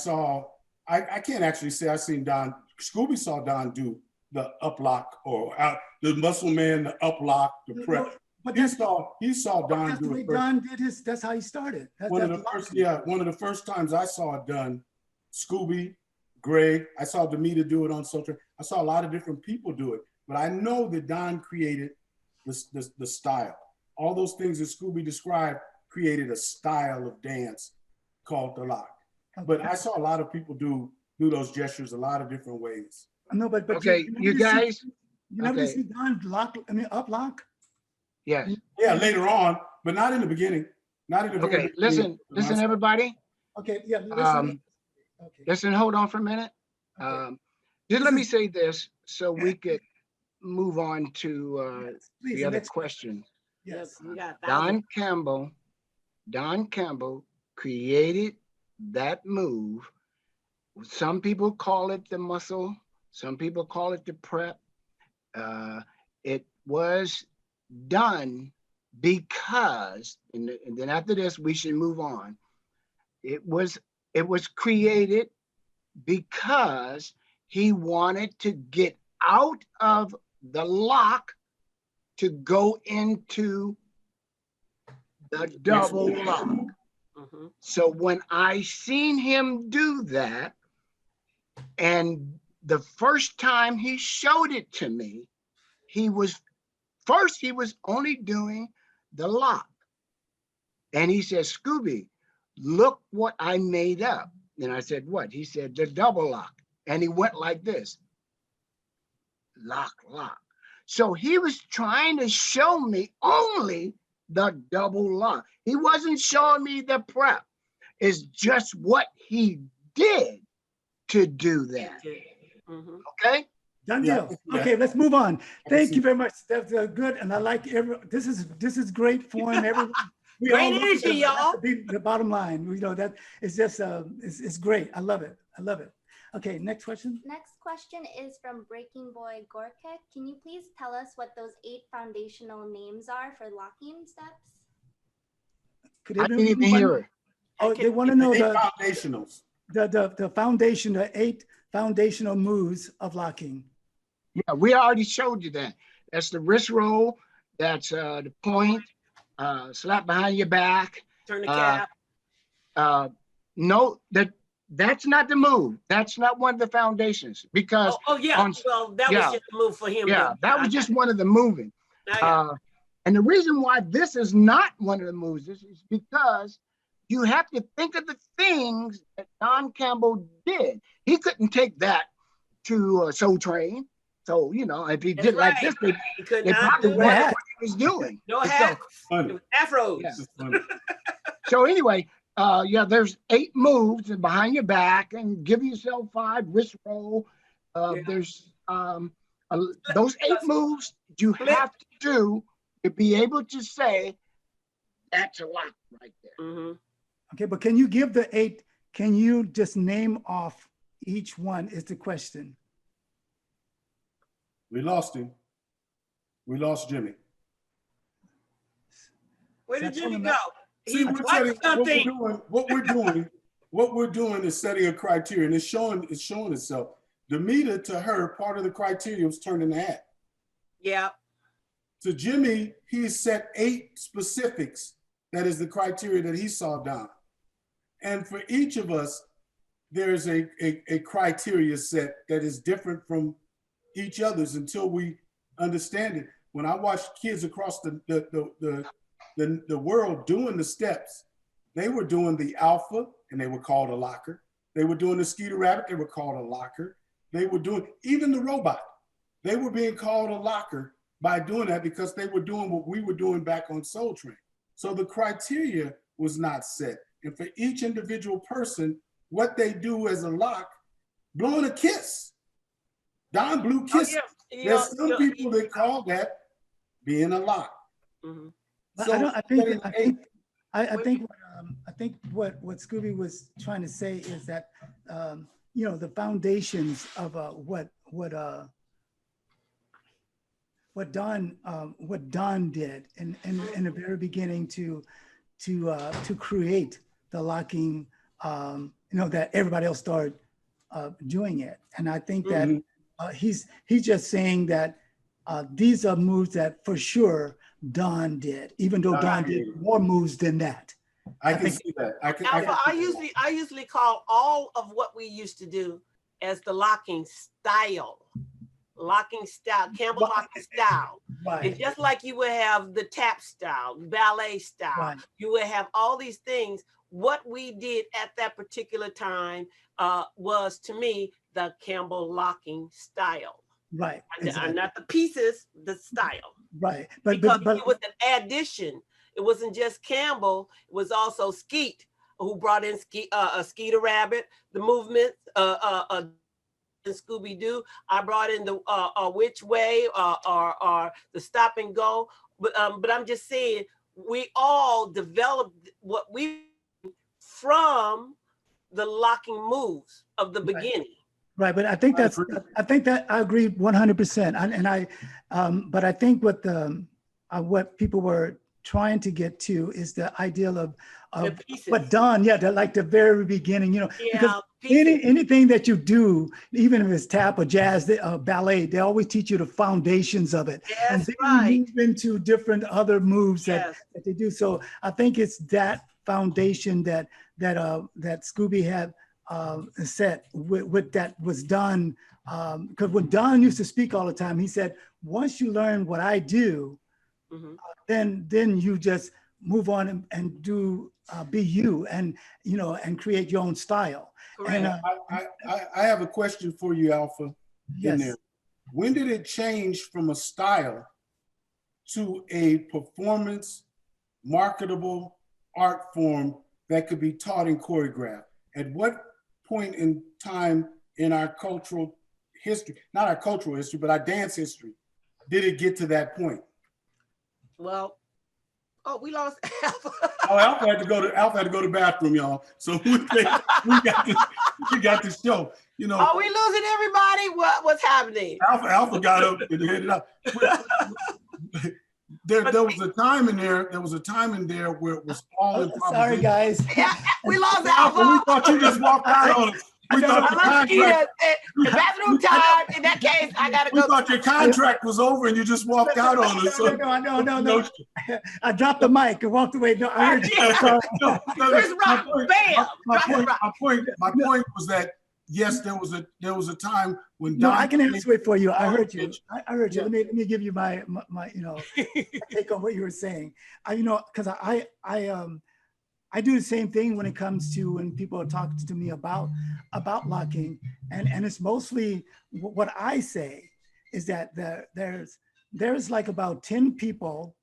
can't actually say I seen Don. Scooby saw Don do the up lock or the muscle man, the up lock, the prep. But he saw Don that's do the way it. Don did his. That's how he started. One of the first times I saw it done, Scooby, Greg. I saw Damita do it on Social. I saw a lot of different people do it, but I know that Don created the style. All those things that Scooby described created a style of dance called the lock. But I saw a lot of people do those gestures a lot of different ways. No, but okay, you guys. You never see Don lock. I mean, up lock. Yes. Yeah, later on, but not in the beginning. Not in the Okay, listen, everybody. Okay, yeah. Listen. Okay. Listen, hold on for a minute. Okay. Just let me say this so we could move on to the other question. Yes. Don Campbell created that move. Some people call it the muscle. Some people call it the prep. It was done because, and then after this, we should move on. It was created because he wanted to get out of the lock to go into the double lock. So when I seen him do that, and the first time he showed it to me, he was only doing the lock. And he said, Scooby, look what I made up. And I said, what? He said, the double lock. And he went like this. Lock, lock. So he was trying to show me only the double lock. He wasn't showing me the prep. It's just what he did to do that. Okay? Done deal. Okay, let's move on. Thank you very much. That's good, and I like this is great for him. Everyone, great energy, y'all. The bottom line, you know, that is just it's great. I love it. I love it. Okay, next question. Next question is from Breaking Boy Gorka. Can you please tell us what those 8 foundational names are for locking steps? I didn't even hear it. Oh, they want to know the foundationals. The foundation, the 8 foundational moves of locking. Yeah, we already showed you that. That's the wrist roll. That's the point. Slap behind your back. Turn the cap. No, that's not the move. That's not one of the foundations because. Well, that was just a move for him. Yeah, that was just one of the moving. And the reason why this is not one of the moves is because you have to think of the things that Don Campbell did. He couldn't take that to Soul Train. So, you know, if he did like this, they probably wondered what he was doing. No hat. Afros. Yeah. So anyway, there's 8 moves behind your back and give yourself 5 wrist roll. There's those 8 moves you have to do to be able to say that's a lock right there. Mm-hmm. Okay, but can you give the 8? Can you just name off each one is the question. We lost him. We lost Jimmy. Where did Jimmy go? See, He we're watched setting, something. what we're doing is setting a criteria, and it's showing itself. Damita, to her, part of the criteria was turning the hat. Yeah. To Jimmy, he set 8 specifics. That is the criteria that he saw down. And for each of us, there's a criteria set that is different from each other's until we understand it. When I watch kids across the world doing the steps, they were doing the alpha and they were called a locker. They were doing the Skeeter Rabbit, they were called a locker. They were doing, even the robot, they were being called a locker by doing that because they were doing what we were doing back on Soul Train. So the criteria was not set. And for each individual person, what they do as a lock, blowing a kiss. Don blew kisses. Oh, yeah. There's some people that call that being a lock. Mm-hmm. So I think what Scooby was trying to say is that you know, the foundations of what Don did in the very beginning to create the locking, you know, that everybody else started doing it. And I think that he's just saying that these are moves that for sure Don did, even though Don did more moves than that. I can see that. Alpha, I usually call all of what we used to do as the locking style. Locking style, Campbell locking style. Right. It's just like you would have the tap style, ballet style. Right. You would have all these things. What we did at that particular time was, to me, the Campbell locking style. Right. Exactly. Not the pieces, the style. Right. But it was an addition. It wasn't just Campbell. It was also Skeet, who brought in Skeeter Rabbit, the movement, Scoo B Doo. I brought in the which way or the stop and go. But I'm just saying, we all developed what we from the locking moves of the beginning. Right, but I think that I agree 100%. But I think what people were trying to get to is the ideal of what Don, like the very beginning, you know, because anything that you do, even if it's tap or jazz, ballet, they always teach you the foundations of it. Yes, and then right. you move into different other moves that they do. So I think it's that foundation that Scooby had set with that was done. Because when Don used to speak all the time, he said, once you learn what I do, then you just move on and do be you, and you know, and create your own style. Correct. And I have a question for you, Alpha. Yes. In there. When did it change from a style to a performance, marketable art form that could be taught and choreographed? At what point in time in our cultural history, not our cultural history, but our dance history, did it get to that point? Well, we lost Alpha. Oh, Alpha had to go to the bathroom, y'all. So we got this show. You know. Are we losing everybody? What's happening? Alpha got up and headed out. There was a time in there. There was a time in there where it was all improvisation. Sorry, guys. Yeah, we lost Alpha. We thought you just walked out on us. We thought the bathroom time. In that case, I gotta go. We thought your contract was over and you just walked out on us. No. I dropped the mic and walked away. No, I heard you. Chris Rock, bam. My point was that yes, there was a time when Don. No, I can answer it for you. I heard you. I heard you. Let me give you my you know, take on what you were saying. Because I do the same thing when it comes to when people are talking to me about locking, and it's mostly what I say is that there's like about 10 people,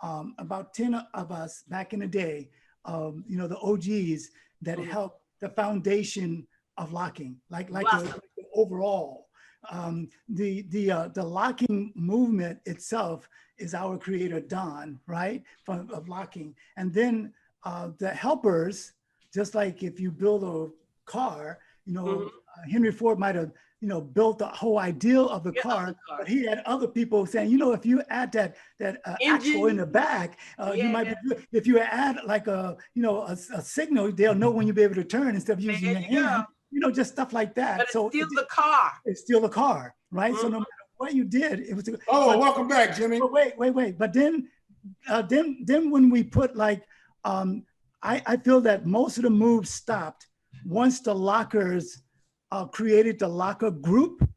about 10 of us back in the day, you know, the OGs that helped the foundation of locking, like the overall. The locking movement itself is our creator, Don, right? Of locking. And then the helpers, just like if you build a car, you know, Henry Ford might have, you know, built the whole ideal of the car, but he had other people saying, you know, if you add that axle in the back, you might be good. If you add like a, you know, a signal, they'll know when you'll be able to turn instead of using your hand. You know, just stuff like that. But it's so still the car. It's still the car, right? So no matter what you did, it was. Welcome back, Jimmy. But wait. But then when we put like, I feel that most of the moves stopped once the lockers created the locker group.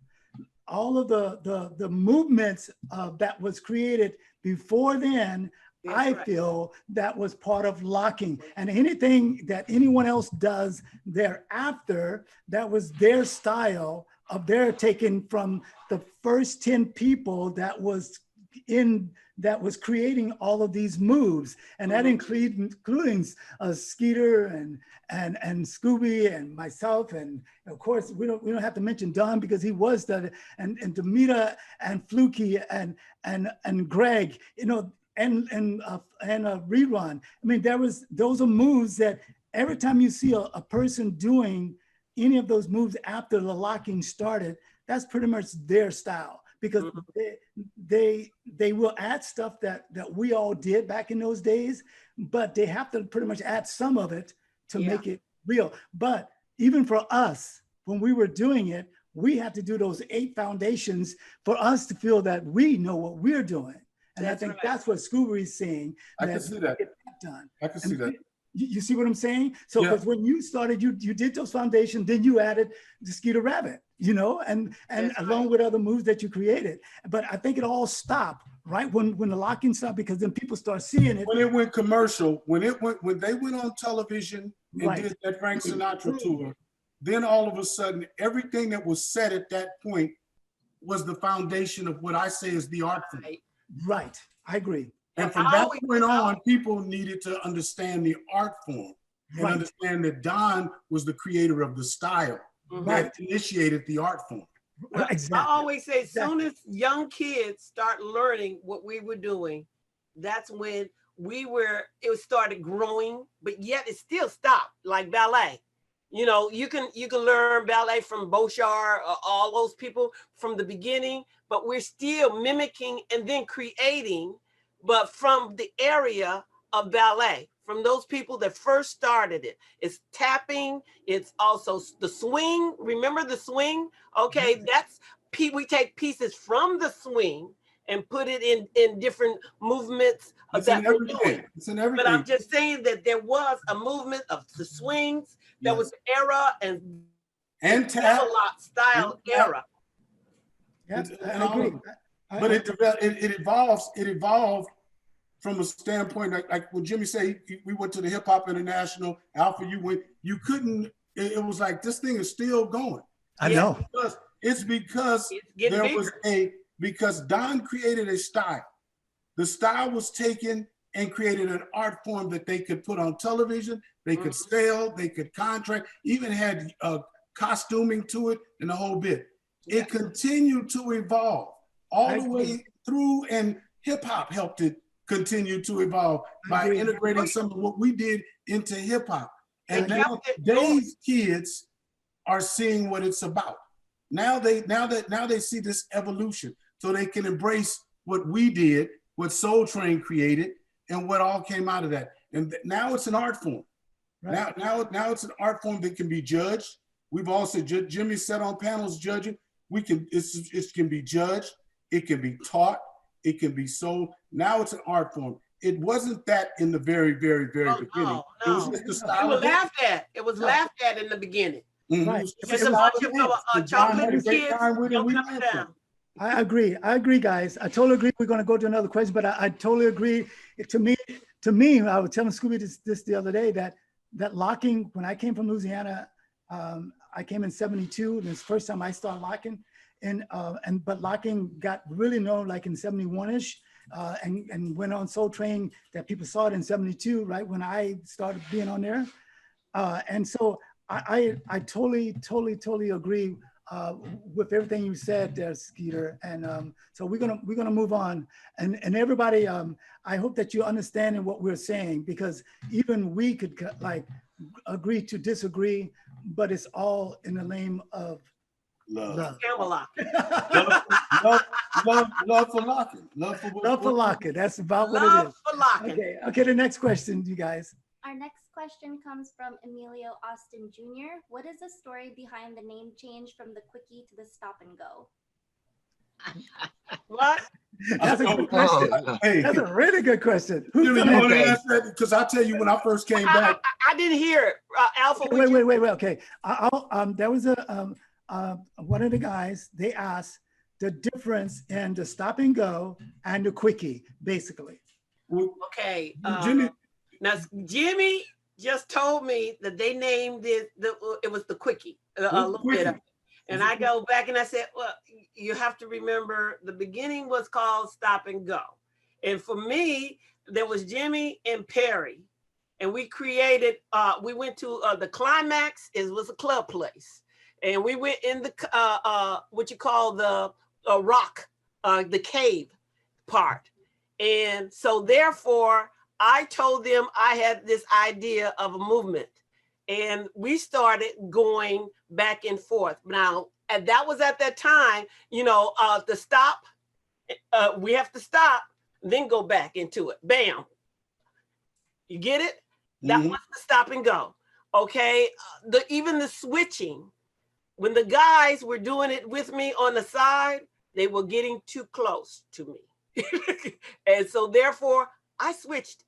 All of the movements that was created before then, I feel that was part of locking. And anything that anyone else does thereafter, that was their style of their taken from the first 10 people that was creating all of these moves. And that including Skeeter and Scooby and myself. And of course, we don't have to mention Don because he was and Damita and Fluky and Greg, you know, and Rerun. I mean, those are moves that every time you see a person doing any of those moves after the locking started, that's pretty much their style, because they will add stuff that we all did back in those days, but they have to pretty much add some of it to make it real. But even for us, when we were doing it, we had to do those 8 foundations for us to feel that we know what we're doing. And I think that's what Scooby is saying. I can see that. I can see that. You see what I'm saying? So because when you started, you did those foundations, then you added the Skeeter Rabbit, you know, and along with other moves that you created. But I think it all stopped right when the locking stopped, because then people start seeing it. When it went commercial, when they went on television and did that Frank Sinatra tour, then all of a sudden everything that was said at that point was the foundation of what I say is the art form. Right, I agree. And from that point on, people needed to understand the art form and understand that Don was the creator of the style that initiated the art form. Exactly. I always say, as soon as young kids start learning what we were doing, that's when it started growing, but yet it still stopped, like ballet. You know, you can learn ballet from Beauchard or all those people from the beginning, but we're still mimicking and then creating, but from the area of ballet, from those people that first started it. It's tapping, it's also the swing. Remember the swing? Okay, we take pieces from the swing and put it in different movements. It's in everything. It's in everything. But I'm just saying that there was a movement of the swings. There was era and tap style era. Yeah, I agree. But it evolved from a standpoint like when Jimmy said we went to the Hip Hop International, Alpha, you couldn't, it was like this thing is still going. I know. It's because because Don created a style. The style was taken and created an art form that they could put on television, they could sell, they could contract, even had costuming to it and the whole bit. It continued to evolve all the way through, and hip hop helped it continue to evolve by integrating some of what we did into hip hop. And now today's kids are seeing what it's about. Now they see this evolution, so they can embrace what we did, what Soul Train created, and what all came out of that. And now it's an art form. Right. Now it's an art form that can be judged. We've also Jimmy sat on panels judging. It can be judged. It can be taught. It can be sold. Now it's an art form. It wasn't that in the very, very, very beginning. No. It was just the style. It was laughed at. It was laughed at in the beginning. Right. Just a bunch of chocolate kids jumping up and down. I agree, guys. I totally agree. We're going to go to another question, but I totally agree. To me, I was telling Scooby this the other day that locking, when I came from Louisiana, I came in 72. This first time I started locking, but locking got really known like in 71-ish, and went on Soul Train that people saw it in 72, right when I started being on there, and so I totally agree uh, with everything you said there, Skeeter. And so we're gonna move on. And everybody, I hope that you're understanding what we're saying, because even we could like agree to disagree, but it's all in the name of Love. love. Camelot. Love for locking. Love for Love for locking. That's about what it Love is. for locking. Okay, the next question, you guys. Our next question comes from Emilio Austin Jr. What is the story behind the name change from the Quickie to the Stop and Go? What? That's a good question. Hey, That's a really good question. Who's Jimmy, gonna you want to Okay. answer that? Because I tell you, when I first came back, I didn't hear it. Alpha, Okay, would you- wait. Okay, there was a one of the guys. They asked the difference in the Stop and Go and the Quickie, basically. Okay. Jimmy, Now, Jimmy just told me that they named it, it was the Quickie, a little bit of it. And I go back and I said, well, you have to remember the beginning was called Stop and Go. And for me, there was Jimmy and Perry. And we created, we went to the Climax, it was a club place. And we went in the, what you call the rock, the cave part. And so therefore, I told them I had this idea of a movement. And we started going back and forth. Now, and that was at that time, you know, the stop, we have to stop, then go back into it. Bam. You get it? That was the Stop and Go. Okay. Even the switching, when the guys were doing it with me on the side, they were getting too close to me. And so therefore, I switched.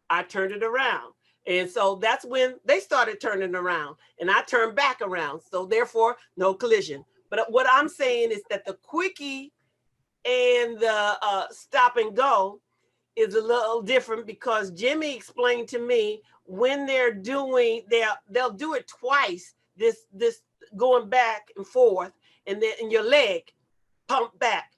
I turned it around. And so that's when they started turning around and I turned back around. So therefore, no collision. But what I'm saying is that the Quickie and the Stop and Go is a little different, because Jimmy explained to me when they're doing, they'll do it twice, this going back and forth, and then in your leg, pump back,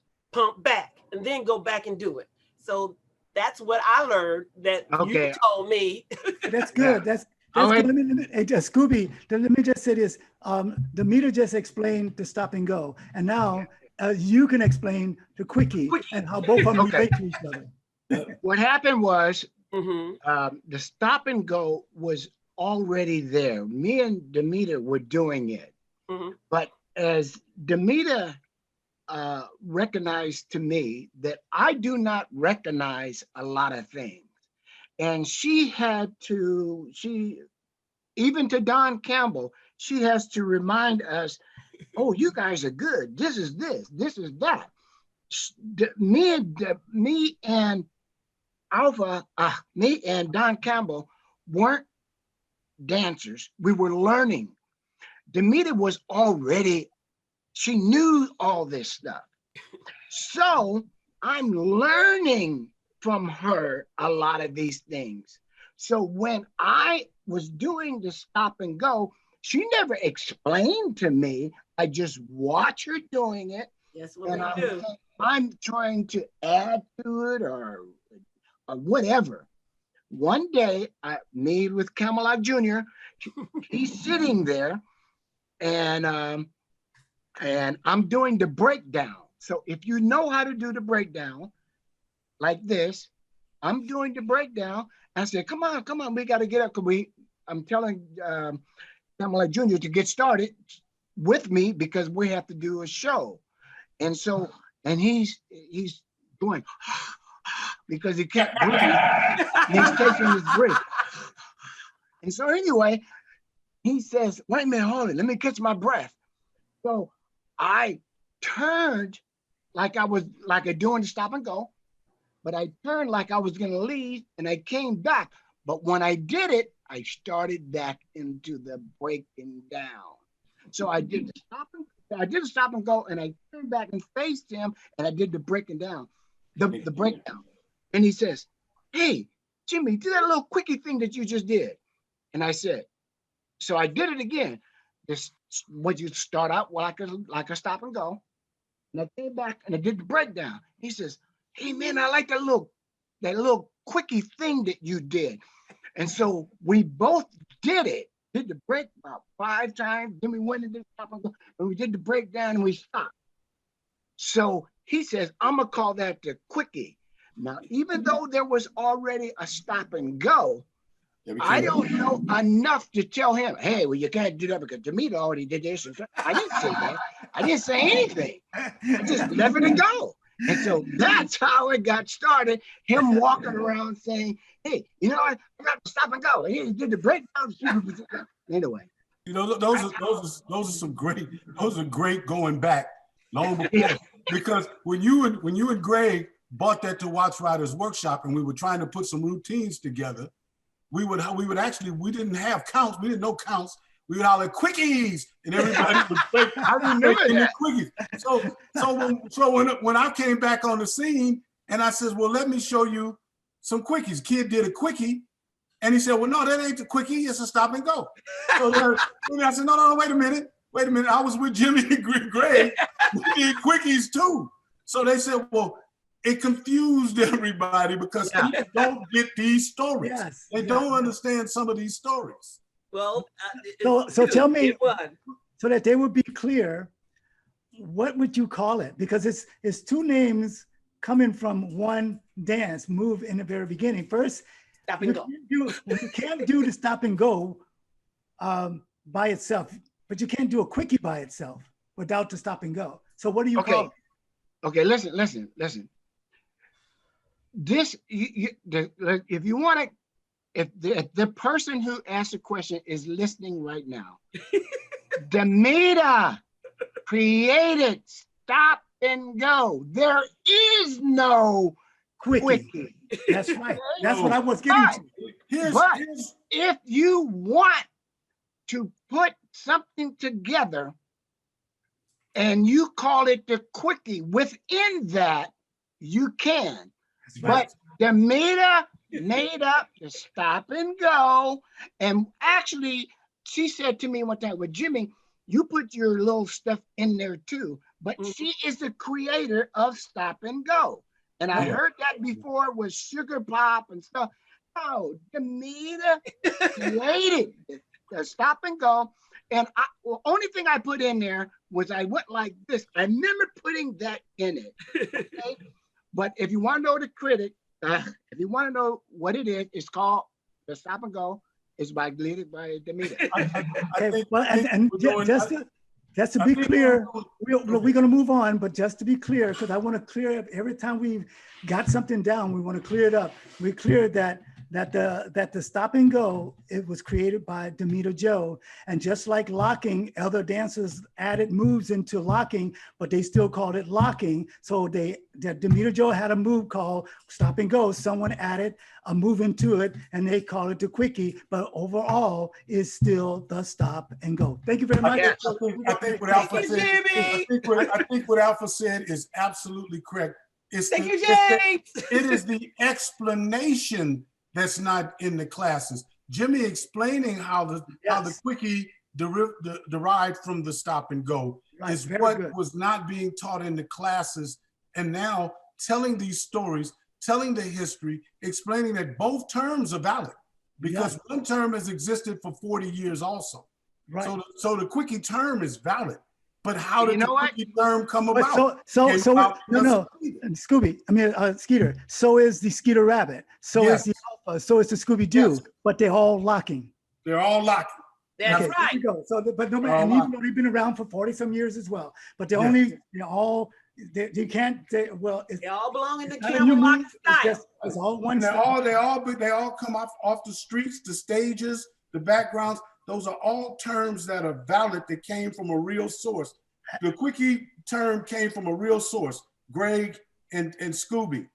and then go back and do it. So that's what I learned that you told me. That's good. That's right. good. Hey, Scooby, let me just say this. Damita just explained the Stop and Go, and now you can explain the Quickie and how both of them relate to each other. What happened was Mm-hmm. the Stop and Go was already there. Me and Damita were doing it. Mm-hmm. But as Damita recognized to me that I do not recognize a lot of things. And even to Don Campbell, she has to remind us, oh, you guys are good. This is that. Me and Don Campbell weren't dancers. We were learning. Damita was already, she knew all this stuff. So I'm learning from her a lot of these things. So when I was doing the Stop and Go, she never explained to me. I just watch her doing it. That's what we do. I'm trying to add to it or whatever. One day, me with Camelot Jr., he's sitting there, and I'm doing the breakdown. So if you know how to do the breakdown like this, I'm doing the breakdown. I said, come on, we got to get up. I'm telling Camelot Jr. to get started with me because we have to do a show. And so, and he's going, because he kept breathing. He's taking his breath. And so anyway, he says, wait a minute, hold it. Let me catch my breath. So I turned like I was doing the Stop and Go, but I turned like I was going to leave, and I came back. But when I did it, I started back into the breaking down. So I did the Stop and Go, and I turned back and faced him, and I did the breaking down, the breakdown. And he says, hey, Jimmy, do that little quickie thing that you just did. And I said, so I did it again. This what you start out like a Stop and Go. And I came back and I did the breakdown. He says, hey man, I like that little quickie thing that you did. And so we both did it. did the break about 5 times. Then we went and did stop and go. And we did the breakdown and we stopped. So he says, I'm going to call that the quickie. Now, even though there was already a stop and go, I don't know enough to tell him, hey, well, you can't do that because Damita already did this. I didn't say that. I didn't say anything. I just left it go. And so that's how it got started. Him walking around saying, hey, you know what? I got to stop and go. And he did the breakdown. Anyway. You know, those are some great, those are great going back long before. Yeah. Because when you and Greg bought that to Watch Riders Workshop and we were trying to put some routines together, we would actually, we didn't have counts. We didn't know counts. We would holler quickies, and everybody would break. I remember that. Quickies. So when I came back on the scene, and I said, well, let me show you some quickies. Kid did a quickie, and he said, well, no, that ain't the quickie. It's a stop and go. So then I said, no, wait a minute. I was with Jimmy and Greg. We did quickies too. So they said, well, it confused everybody because people don't get these stories. Yes, they don't understand some of these stories. Well, so tell me, so that they would be clear, what would you call it? Because it's two names coming from one dance move in the very beginning. First, stop and go. You can't do the stop and go by itself, but you can't do a quickie by itself without the stop and go. So what do you call it? Okay, listen. This, if you want to, if the person who asked the question is listening right now, Damita created stop and go. There is no quickie. That's right. That's what I was getting to. But if you want to put something together and you call it the quickie, within that, you can. Right. But Damita made up the stop and go. And actually, she said to me one time, well, Jimmy, you put your little stuff in there too. But she is the creator of stop and go. And I heard that before with Sugar Pop and stuff. No, Damita created the stop and go. And the only thing I put in there was I went like this. I remember putting that in it. Okay? But if you want to know the critic, if you want to know what it is, it's called the stop and go. It's leaded by Damita. Okay, well, and just to be clear, we're going to move on, but just to be clear, because I want to clear up every time we've got something down, we want to clear it up. We cleared that the stop and go, it was created by Damita Jo. And just like locking, other dancers added moves into locking, but they still called it locking. So Damita Jo had a move called stop and go. Someone added a move into it and they call it the quickie, but overall is still the stop and go. Thank you very much. I think what Alpha said is absolutely correct. Thank you, James. It is the explanation that's not in the classes. Jimmy explaining how the quickie derived from the stop and go is what was not being taught in the classes. And now telling these stories, telling the history, explaining that both terms are valid because one term has existed for 40 years also. Right. So the quickie term is valid. But how did the quickie term come about? No, Scooby, Skeeter. So is the Skeeter Rabbit. So is the Alpha. So is the Scoo B Doo. But they're all locking. They're all locking. That's right. There you go. So, but no, and even though they've been around for 40 some years as well, but they all belong in the camel lock style. It's all one. They all come off the streets, the stages, the backgrounds. Those are all terms that are valid that came from a real source. The quickie term came from a real source, Greg and Scooby.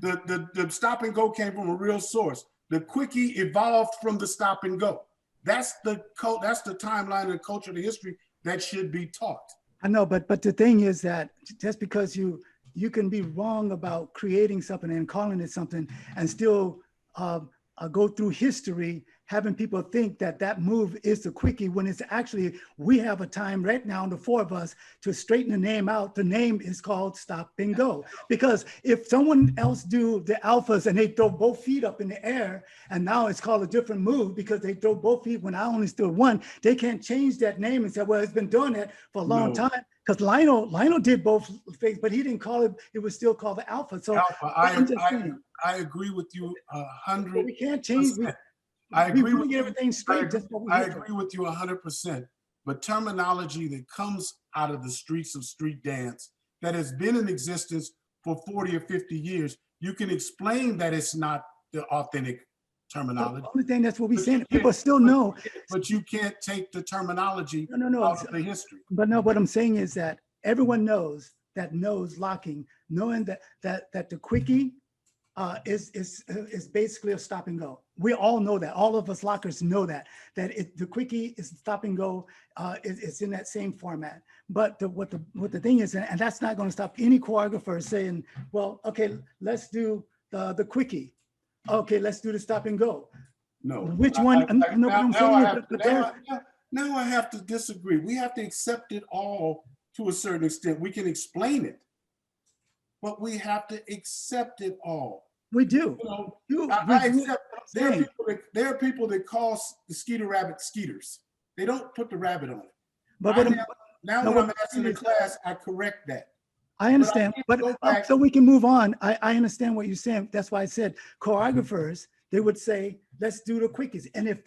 The stop and go came from a real source. The quickie evolved from the stop and go. That's the timeline and culture and history that should be taught. I know, but the thing is that just because you can be wrong about creating something and calling it something and still go through history having people think that that move is the quickie when it's actually, we have a time right now, the four of us, to straighten the name out. The name is called stop and go. Because if someone else do the alphas and they throw both feet up in the air, and now it's called a different move because they throw both feet when I only stood one, they can't change that name and say, well, it's been doing that for a long time. Because Lionel did both things, but he didn't call it, it was still called the alpha. So Alpha, I agree with you 100%. We can't change. I agree with you. Everything straight. I agree with you 100%. But terminology that comes out of the streets of street dance that has been in existence for 40 or 50 years, you can explain that it's not the authentic terminology. The only thing that's what we're saying. People still know. But you can't take the terminology out of the history. But no, what I'm saying is that everyone knows locking, knowing that the quickie is basically a stop and go. We all know that. All of us lockers know that the quickie is stop and go. It's in that same format. But what the thing is, and that's not going to stop any choreographer saying, well, okay, let's do the quickie. Okay, let's do the stop and go. No. Which one? Now I have to disagree. We have to accept it all to a certain extent. We can explain it, but we have to accept it all. We do. I accept. There are people that call the Skeeter Rabbit Skeeters. They don't put the rabbit on it. But when I'm asking the class, I correct that. I understand, but so we can move on. I understand what you're saying. That's why I said choreographers, they would say, let's do the quickies. And if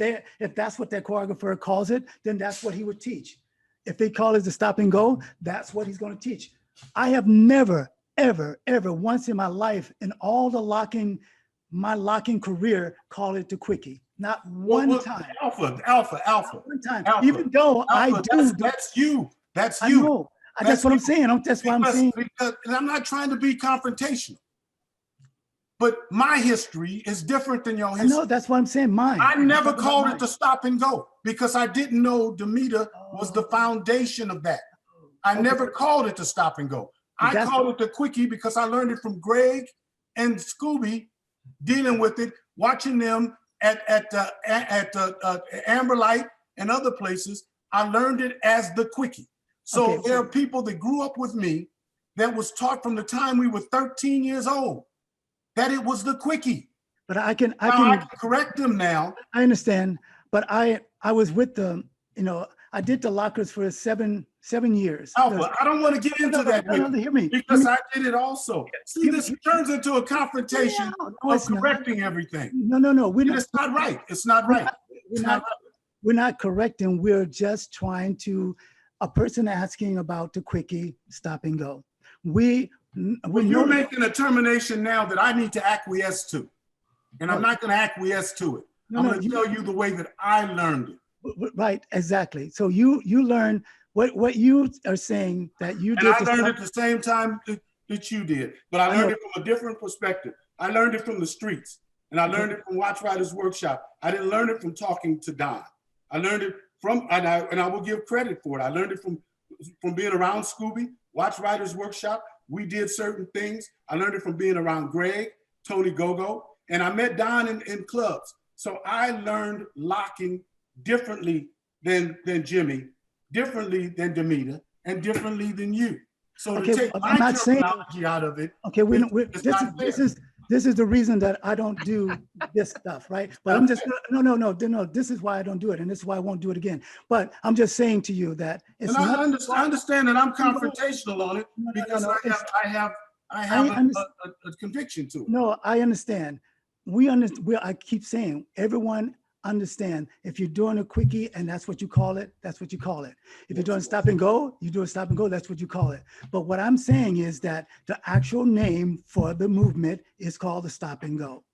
that's what that choreographer calls it, then that's what he would teach. If they call it the stop and go, that's what he's going to teach. I have never, ever once in my life, in all my locking career, call it the quickie. Not one time. Alpha. One time. Alpha. Even though Alpha, I do. That's you. That's I you. know. That's what I'm saying. That's why I'm saying. And I'm not trying to be confrontational, but my history is different than your history. No, that's what I'm saying. Mine. I never called it the stop and go because I didn't know Damita was the foundation of that. I never called it the stop and go. I called it the quickie because I learned it from Greg and Scooby, dealing with it, watching them at Amberlight and other places. I learned it as the quickie. So there are people that grew up with me that was taught from the time we were 13 years old that it was the quickie. But I can correct them now. I understand, but I was with them. I did the lockers for seven years. Alpha, I don't want to get into that hear me, because I did it also. See, this turns into a confrontation of correcting everything. No. It's not right. It's not right. We're not correcting. We're just trying to. A person asking about the quickie stop and go. You're making a termination now that I need to acquiesce to, and I'm not going to acquiesce to it. I'm going to tell you the way that I learned it. Right, exactly. So you learn what you are saying that you did. And I learned it the same time that you did, but I learned it from a different perspective. I learned it from the streets, and I learned it from Watch Writers Workshop. I didn't learn it from talking to Don. I learned it from, and I will give credit for it. I learned it from being around Scooby, Watch Writers Workshop. We did certain things. I learned it from being around Greg, Tony Gogo, and I met Don in clubs. So I learned locking differently than Jimmy, differently than Damita, and differently than you. So to take my terminology out of it, this is the reason that I don't do this stuff, right? But I'm just no. This is why I don't do it, and this is why I won't do it again. But I'm just saying to you that it's I understand that I'm confrontational on it because I have a conviction to it. No, I understand. I keep saying everyone understand. If you're doing a quickie and that's what you call it, that's what you call it. If you're doing stop and go, you do a stop and go, that's what you call it. But what I'm saying is that the actual name for the movement is called the stop and go.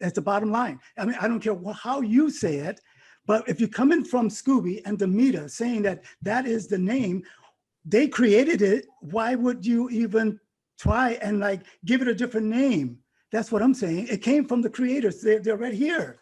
That's the bottom line. I mean, I don't care how you say it, but if you're coming from Scooby and Damita saying that is the name, they created it. Why would you even try and give it a different name? That's what I'm saying. It came from the creators. They're right here.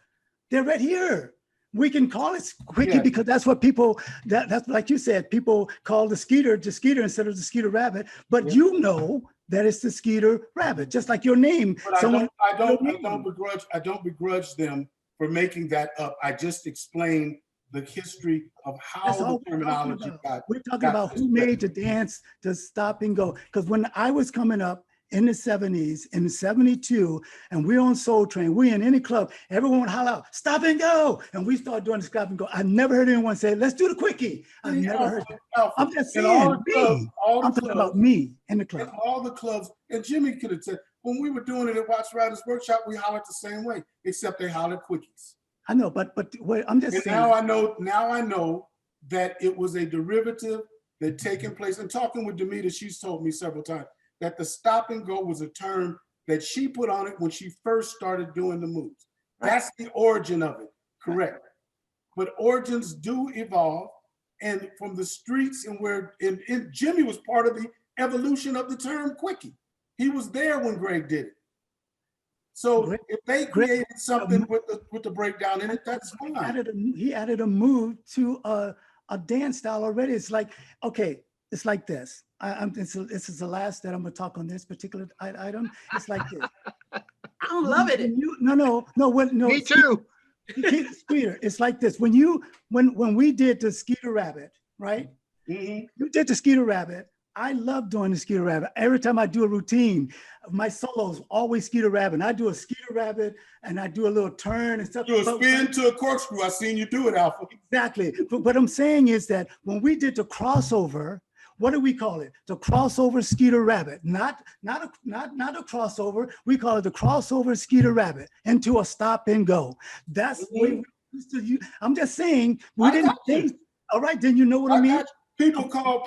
They're right here. We can call it quickie because that's what people, that's like you said, people call the Skeeter instead of the Skeeter Rabbit, but you know that it's the Skeeter Rabbit, just like your name. But I don't begrudge them for making that up. I just explained the history of how That's the all we're talking terminology about. got. We're talking got about this who way. made the dance to stop and go. Because when I was coming up in the 70s, in 72, and we're on Soul Train, we in any club, everyone would holler out, stop and go. And we start doing the stop and go. I never heard anyone say, let's do the quickie. I've never heard that. Alpha. I'm just In saying, all the clubs, me. all the I'm talking clubs, about me in the in club. all the clubs, and Jimmy could have said, when we were doing it at Watch Riders Workshop, we hollered the same way, except they hollered quickies. I know, but wait, I'm just And saying. now I know that it was a derivative that taken place. And talking with Damita, she's told me several times that the stop and go was a term that she put on it when she first started doing the moves. That's the origin of it, correct? But origins do evolve, and from the streets and and Jimmy was part of the evolution of the term quickie. He was there when Greg did it. So if they created something with the breakdown in it, that's fine. He added a move to a dance style already. It's like, okay, it's like this. This is the last that I'm gonna talk on this particular item. It's like this. I'm loving it. No. Me too. Skeeter, it's like this. When we did the Skeeter Rabbit, right? Mhm. You did the Skeeter Rabbit. I love doing the Skeeter Rabbit. Every time I do a routine, my solos always Skeeter Rabbit. And I do a Skeeter Rabbit and I do a little turn and stuff. Do a spin to a corkscrew. I seen you do it, Alpha. Exactly. But what I'm saying is that when we did the crossover, what do we call it? The crossover Skeeter Rabbit, not a crossover. We call it the crossover Skeeter Rabbit into a stop and go. That's the way we used to use. I'm just saying we didn't think. All right, then you know what I mean. People called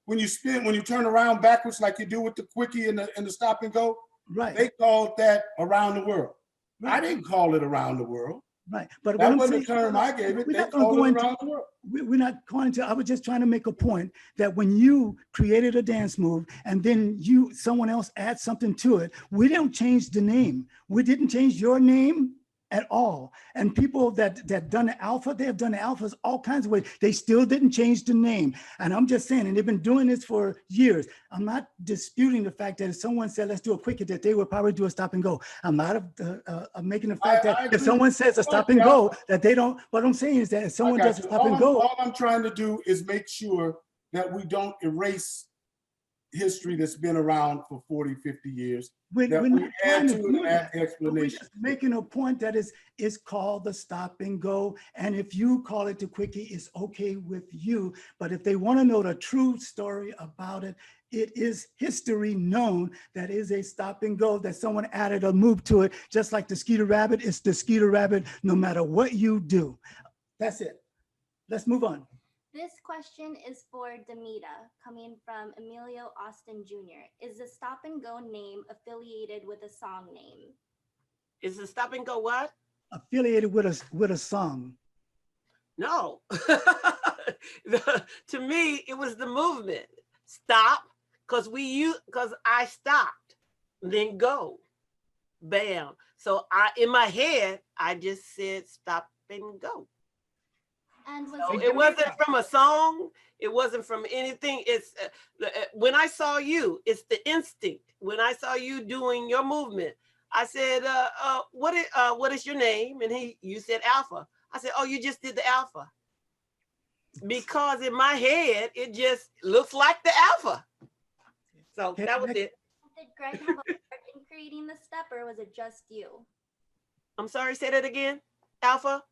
when you spin, when you turn around backwards like you do with the quickie and the stop and go. Right. They called that around the world. Right. I didn't call it around the world. Right. But That what wasn't I'm the term I gave it. We're They not going to called go it into around the world. we're not going to. I was just trying to make a point that when you created a dance move and then someone else adds something to it, we don't change the name. We didn't change your name at all. And people that done the alpha, they have done the alphas all kinds of ways. They still didn't change the name. And I'm just saying, and they've been doing this for years. I'm not disputing the fact that if someone said, let's do a quickie, that they would probably do a stop and go. I'm not making the fact that if someone says a stop and go, that they don't. What I'm saying is that if someone does a stop and go. All I'm trying to do is make sure that we don't erase history that's been around for 40, 50 years. We're just making a point that is called the stop and go. And if you call it the quickie, it's okay with you. But if they want to know the true story about it, it is history known that is a stop and go, that someone added a move to it, just like the Skeeter Rabbit. It's the Skeeter Rabbit no matter what you do. That's it. Let's move on. This question is for Damita, coming from Emilio Austin Jr. Is the stop and go name affiliated with a song name? Is the stop and go what? Affiliated with a song. No. To me, it was the movement. Stop, because I stopped, then go. Bam. So in my head, I just said stop and go. And so it wasn't from a song. It wasn't from anything. It's when I saw you, it's the instinct. When I saw you doing your movement, I said, what is your name? And you said Alpha. I said, oh, you just did the Alpha. Because in my head, it just looks like the Alpha. So that was it. Did Greg have a part in creating the step, or was it just you? I'm sorry, say that again, Alpha.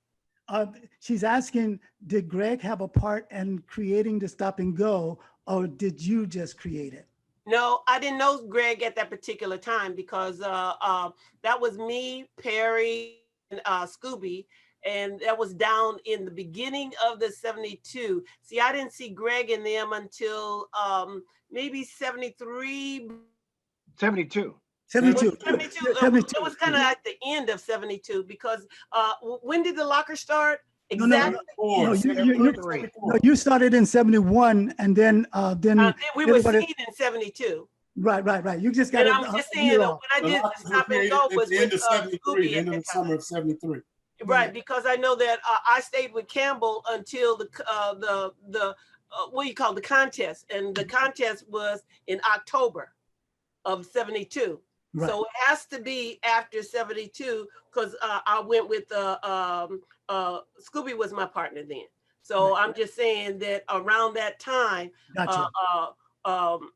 She's asking, did Greg have a part in creating the stop and go, or did you just create it? No, I didn't know Greg at that particular time because that was me, Perry, and Scooby, and that was down in the beginning of the 72. See, I didn't see Greg in them until maybe 73. 72. 72. 72. 72. It was kind of at the end of 72 because when did the locker start? Exactly. No, you started in 71 and then we were seen in 72. Right. You just got it. I'm just saying when I did the stop and go was with Scooby at the summer of 73. Right, because I know that I stayed with Campbell until the what you call the contest, and the contest was in October of 72. Right. So it has to be after 72 because I went with Scooby was my partner then. So Right. I'm just saying that around that time, uh, Gotcha. um,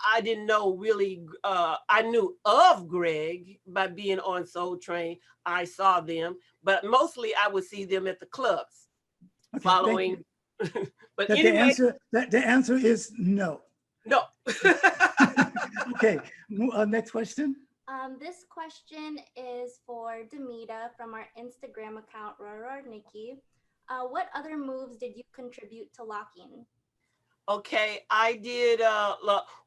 I didn't know really. I knew of Greg by being on Soul Train. I saw them, but mostly I would see them at the clubs Okay. Thank you. following. But That anyway, the answer is no. no. Okay. Next question. This question is for Damita from our Instagram account, Roror Nikki. What other moves did you contribute to locking? Okay, I did.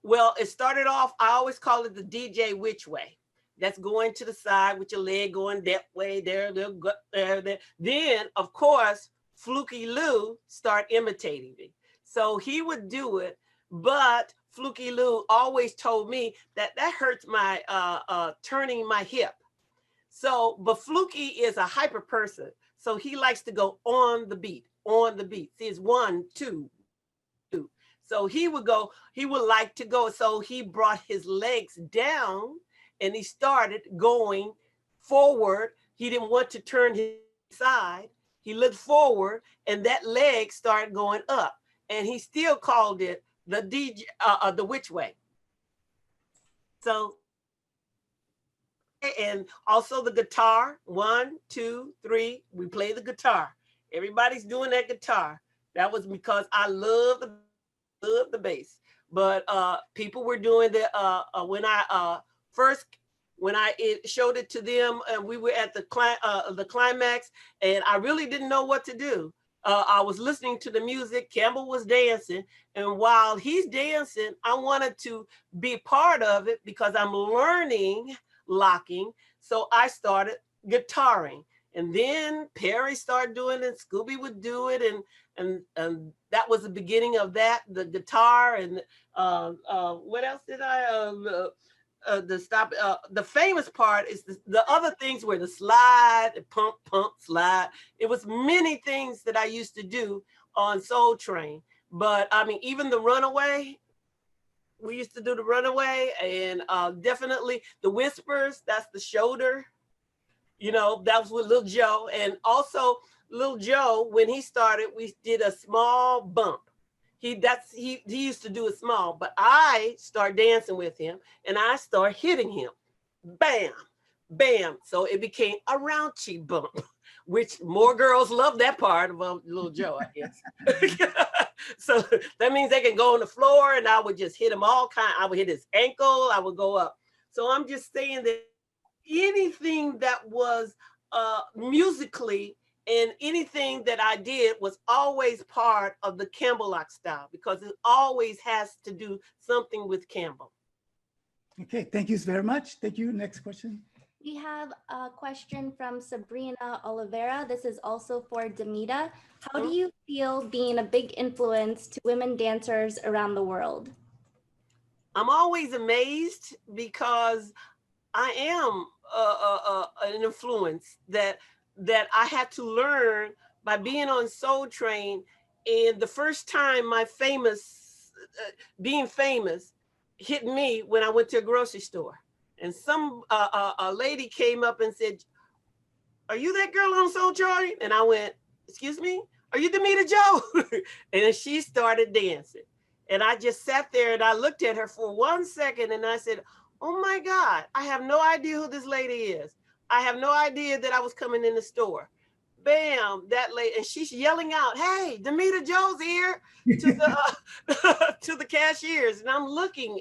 Well, it started off. I always call it the DJ which way. That's going to the side with your leg going that way, there, there. Then, of course, Fluky Lou start imitating me. So he would do it, but Fluky Lou always told me that that hurts my turning my hip. So, but Fluky is a hyper person, so he likes to go on the beat, on the beat. See, it's 1, 2, 2. So he would go, he would like to go. So he brought his legs down and he started going forward. He didn't want to turn his side. He looked forward and that leg started going up. And he still called it the DJ, the which way. So, and also the guitar, 1, 2, 3, we play the guitar. Everybody's doing that guitar. That was because I love the bass. But people were doing the when I showed it to them and we were at the climax and I really didn't know what to do. I was listening to the music, Campbell was dancing, and while he's dancing, I wanted to be part of it because I'm learning locking. So I started guitaring. And then Perry started doing it, Scooby would do it, and that was the beginning of that, the guitar, and what else did I the famous part is the other things were the slide, pump, slide. It was many things that I used to do on Soul Train. But I mean, even the Runaway, we used to do the Runaway, and definitely the Whispers, that's the shoulder. You know, that was with Lil Joe. And also Lil Joe, when he started, we did a small bump. He used to do it small, but I start dancing with him and I start hitting him. Bam, bam. So it became a raunchy bump, which more girls love that part of Lil Joe, I guess. So that means they can go on the floor and I would just hit him all kind. I would hit his ankle, I would go up. So I'm just saying that anything that was musically and anything that I did was always part of the Campbell lock style because it always has to do something with Campbell. Okay, thank you very much. Thank you. Next question. We have a question from Sabrina Oliveira. This is also for Damita. How do you feel being a big influence to women dancers around the world? I'm always amazed because I am an influence that I had to learn by being on Soul Train. And the first time my being famous hit me when I went to a grocery store. And some a lady came up and said, "Are you that girl on Soul Train?" And I went, "Excuse me, are you Damita Jo?" And she started dancing. And I just sat there and I looked at her for 1 second and I said, "Oh my God, I have no idea who this lady is. I have no idea that I was coming in the store." Bam, that lady, and she's yelling out, "Hey, Damita Jo's here," to the to the cashiers. And I'm looking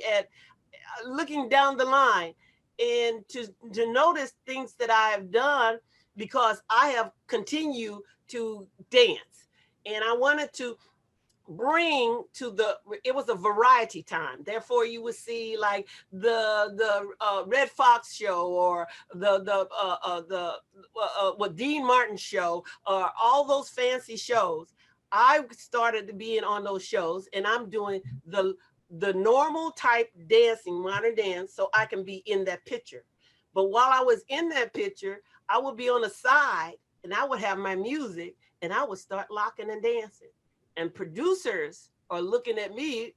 down the line and to notice things that I have done because I have continued to dance. And I wanted to bring to it was a variety time, therefore you would see like the Red Fox show or the Dean Martin show or all those fancy shows. I started being on those shows and I'm doing the normal type dancing, modern dance, so I can be in that picture. But while I was in that picture, I would be on the side and I would have my music and I would start locking and dancing. And producers are looking at me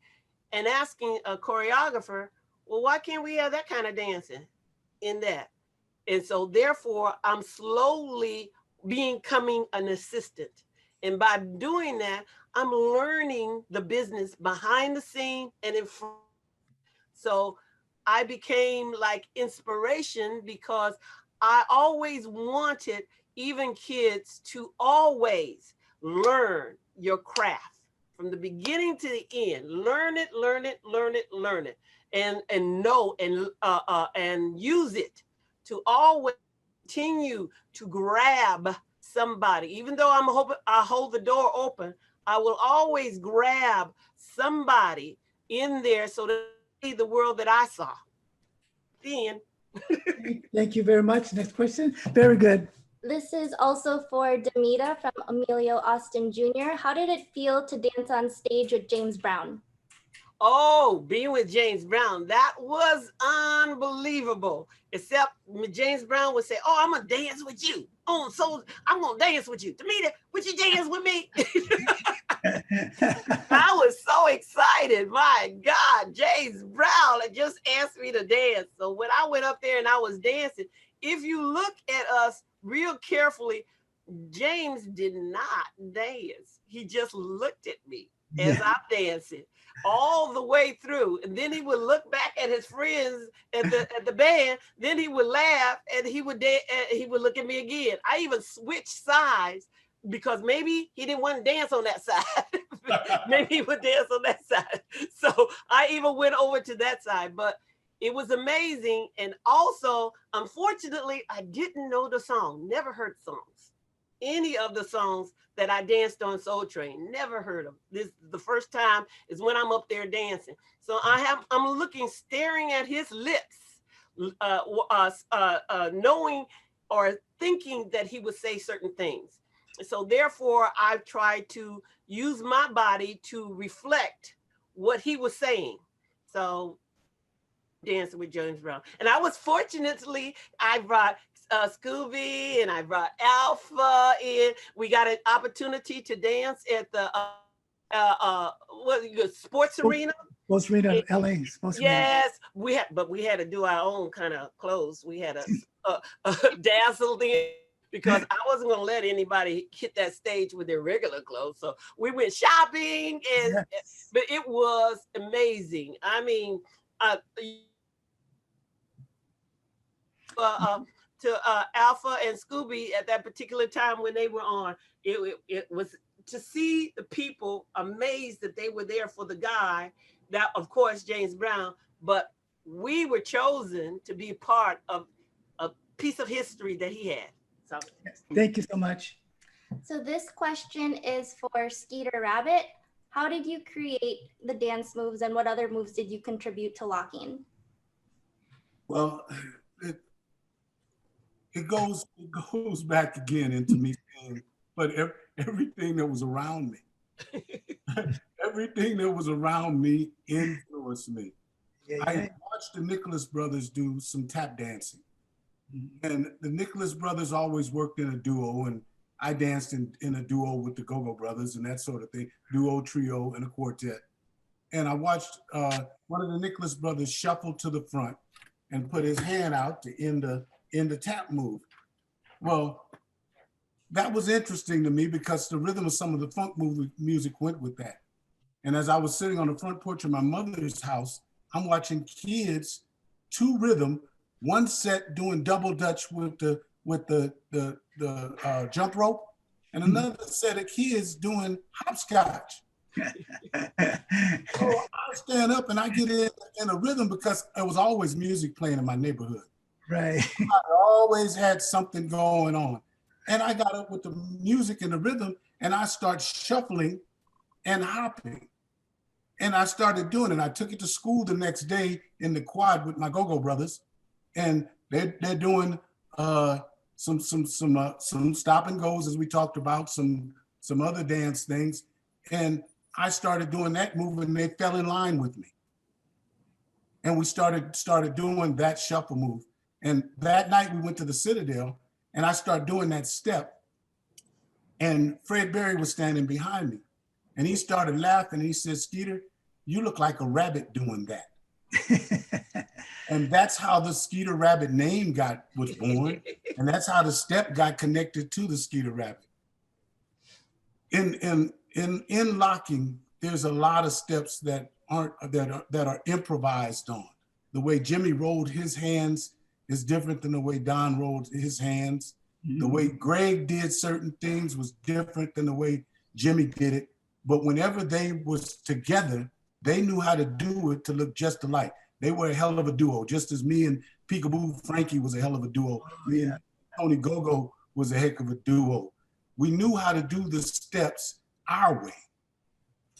and asking a choreographer, "Well, why can't we have that kind of dancing?" in that. And so therefore, I'm slowly becoming an assistant. And by doing that, I'm learning the business behind the scene and in front. So I became like inspiration because I always wanted even kids to always learn your craft from the beginning to the end. Learn it, learn it, learn it, learn it, and know and use it to always continue to grab somebody. Even though I hold the door open, I will always grab somebody in there so that they see the world that I saw. Then Thank you very much. Next question. Very good. This is also for Damita from Emilio Austin Jr. How did it feel to dance on stage with James Brown? oh, being with James Brown, that was unbelievable. Except James Brown would say, "Oh, I'm gonna dance with you. Oh, so I'm gonna dance with you. Damita, would you dance with me?" I was so excited. My God, James Brown had just asked me to dance. So when I went up there and I was dancing, if you look at us real carefully, James did not dance. He just looked at me as I'm dancing all the way through. And then he would look back at his friends at the band. Then he would laugh and he would look at me again. I even switched sides because maybe he didn't want to dance on that side. Maybe he would dance on that side. So I even went over to that side. But it was amazing. And also, unfortunately, I didn't know the song, never heard songs. Any of the songs that I danced on Soul Train, never heard them. This the first time is when I'm up there dancing. So I'm looking, staring at his lips, knowing or thinking that he would say certain things. So therefore, I've tried to use my body to reflect what he was saying. So dancing with James Brown. And I was fortunately, I brought Scooby and I brought Alpha in. We got an opportunity to dance at the sports arena. Sports arena, LA. Sports arena. Yes, we had to do our own kind of clothes. We had a dazzled in because I wasn't going to let anybody hit that stage with their regular clothes. So we went shopping, and Yes. but it was amazing. I mean, to Alpha and Scooby at that particular time when they were on, it was to see the people amazed that they were there for the guy, that of course James Brown, but we were chosen to be part of a piece of history that he had. So Yes. Thank you so much. So this question is for Skeeter Rabbit. How did you create the dance moves and what other moves did you contribute to locking? Well, it goes back again into me saying, but everything that was around me, everything that was around me influenced me. I watched the Nicholas brothers do some tap dancing. And the Nicholas brothers always worked in a duo, and I danced in a duo with the Go-Go brothers and that sort of thing, duo, trio, and a quartet. And I watched one of the Nicholas brothers shuffle to the front and put his hand out to end the tap move. Well, that was interesting to me because the rhythm of some of the funk music went with that. And as I was sitting on the front porch of my mother's house, I'm watching kids to rhythm, one set doing double dutch with the jump rope, and another set of kids doing hopscotch. So I stand up and I get in a rhythm because there was always music playing in my neighborhood. Right. I always had something going on. And I got up with the music and the rhythm and I started shuffling and hopping. And I started doing it. I took it to school the next day in the quad with my Go-Go brothers. And they're doing some stop and goes, as we talked about, some other dance things. And I started doing that move and they fell in line with me. And we started doing that shuffle move. And that night we went to the Citadel and I started doing that step. And Fred Berry was standing behind me. And he started laughing. And he said, "Skeeter, you look like a rabbit doing that." And that's how the Skeeter Rabbit name was born. And that's how the step got connected to the Skeeter Rabbit. In locking, there's a lot of steps that are improvised on. The way Jimmy rolled his hands is different than the way Don rolled his hands. The way Greg did certain things was different than the way Jimmy did it. But whenever they was together, they knew how to do it to look just alike. They were a hell of a duo, just as me and Peekaboo Frankie was a hell of a duo. Me and Tony Gogo was a heck of a duo. We knew how to do the steps our way,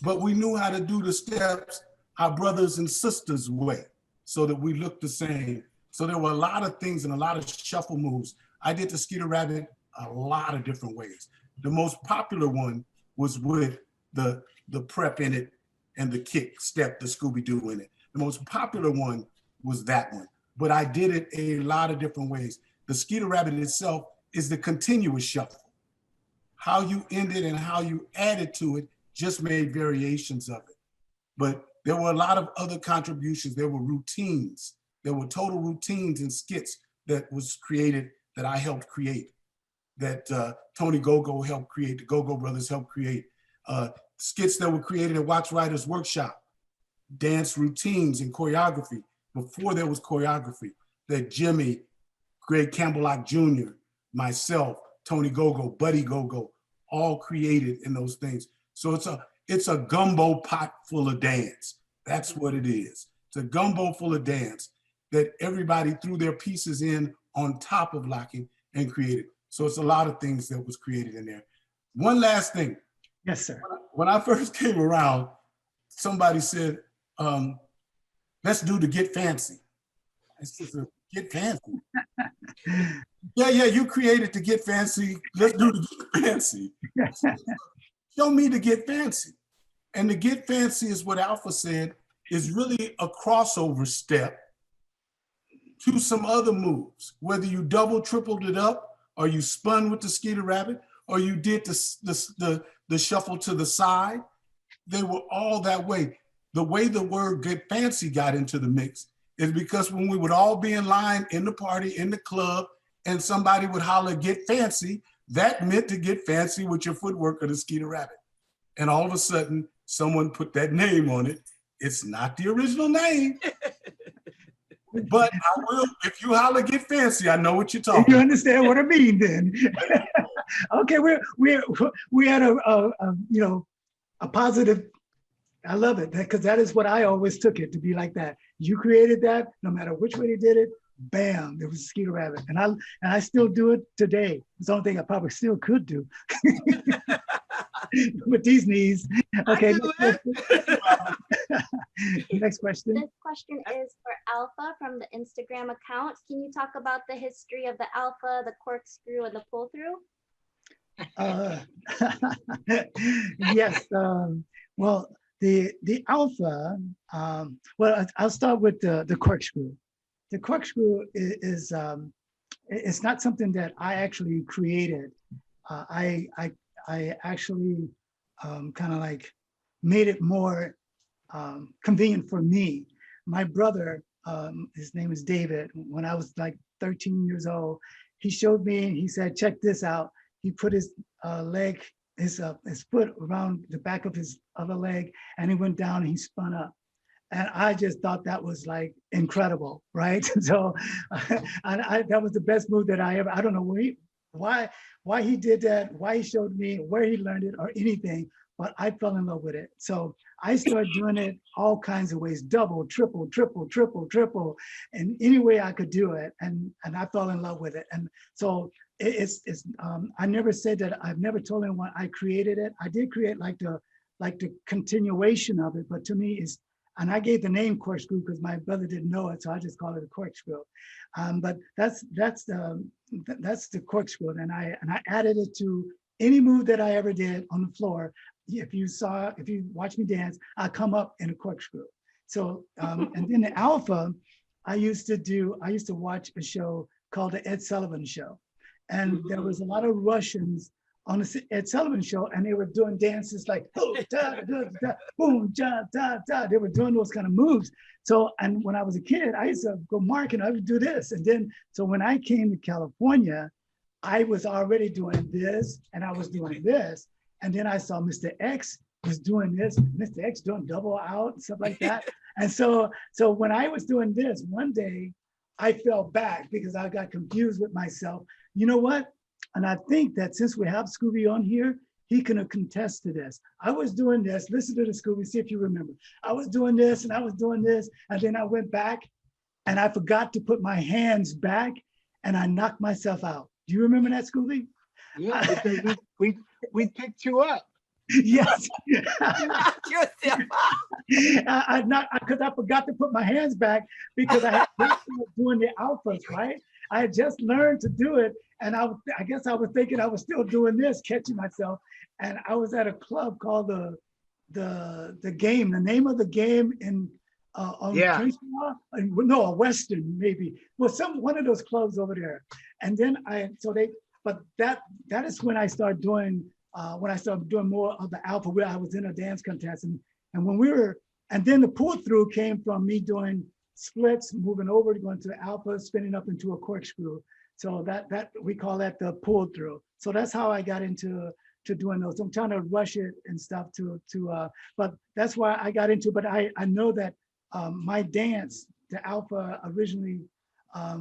but we knew how to do the steps our brothers and sisters' way so that we looked the same. So there were a lot of things and a lot of shuffle moves. I did the Skeeter Rabbit a lot of different ways. The most popular one was with the prep in it and the kick step, the Scoo B Doo in it. The most popular one was that one, but I did it a lot of different ways. The Skeeter Rabbit itself is the continuous shuffle. How you end it and how you added to it just made variations of it. But there were a lot of other contributions. There were routines. There were total routines and skits that was created that I helped create, that Tony Gogo helped create, the Gogo brothers helped create. Skits that were created at Wax Writers Workshop, dance routines and choreography before there was choreography, that Jimmy, Greg Campbell-Lock Jr., myself, Tony Gogo, Buddy Gogo, all created in those things. So it's a gumbo pot full of dance. That's what it is. It's a gumbo full of dance that everybody threw their pieces in on top of locking and created. So it's a lot of things that was created in there. One last thing. Yes, sir. When I first came around, somebody said, let's do the Get Fancy. I said, Get Fancy? Yeah, you created the Get Fancy. Let's do the Get Fancy. Show me the Get Fancy. And the Get Fancy is what Alpha said, is really a crossover step to some other moves. Whether you double, tripled it up, or you spun with the Skeeter Rabbit, or you did the shuffle to the side, they were all that way. The way the word Get Fancy got into the mix is because when we would all be in line in the party, in the club, and somebody would holler, Get Fancy, that meant to get fancy with your footwork of the Skeeter Rabbit. And all of a sudden, someone put that name on it. It's not the original name, but I will, if you holler Get Fancy, I know what you're talking about. You understand what I mean then. Okay, we had a positive. I love it because that is what I always took it to be like that. You created that, no matter which way you did it, bam, there was a Skeeter Rabbit, and I still do it today. It's the only thing I probably still could do with these knees. Okay. Next question. This question is for Alpha from the Instagram account. Can you talk about the history of the Alpha, the corkscrew, and the pull through? Yes. Well, the Alpha. Well, I'll start with the corkscrew. The corkscrew is it's not something that I actually created. I actually kind of like made it more convenient for me. My brother, his name is David. When I was like 13 years old, he showed me and he said, check this out. He put his leg, his foot around the back of his other leg, and he went down and he spun up. And I just thought that was like incredible, right? So that was the best move that I ever, I don't know why he did that, why he showed me, where he learned it or anything, but I fell in love with it. So I started doing it all kinds of ways, double, triple, and any way I could do it. And I fell in love with it. And so I never said that, I've never told anyone I created it. I did create like the continuation of it, but to me it's, and I gave the name corkscrew because my brother didn't know it, so I just called it a corkscrew. But that's the corkscrew, and I added it to any move that I ever did on the floor. If you watch me dance, I come up in a corkscrew. So and then the Alpha, I used to watch a show called the Ed Sullivan Show, and there was a lot of Russians on the Ed Sullivan Show, and they were doing dances like, oh, da, da, da, boom, da, da, da. They were doing those kind of moves. So, and when I was a kid, I used to go market, I would do this. And then, so when I came to California, I was already doing this, and I was doing this. And then I saw Mr. X was doing this, Mr. X doing double out and stuff like that. And so when I was doing this, one day I fell back because I got confused with myself. You know what? And I think that since we have Scooby on here, he can contest to this. I was doing this, listen to the Scooby, see if you remember. I was doing this and I was doing this, and then I went back and I forgot to put my hands back and I knocked myself out. Do you remember that, Scooby? Yeah, because we picked you up. Yes. Yourself Because I forgot to put my hands back because I had just started doing the alphas, right? I had just learned to do it, and I guess I was thinking I was still doing this, catching myself. And I was at a club called the Game. The name of the game in on Crenshaw, no, a Western maybe. Well, one of those clubs over there. And then but that is when I started doing. When I started doing more of the alpha, where I was in a dance contest, and then the pull through came from me doing splits, moving over to going to the alpha, spinning up into a corkscrew. So that we call that the pull through. So that's how I got into doing those. I'm trying to rush it and stuff but that's why I got into. But I know that my dance, the alpha, originally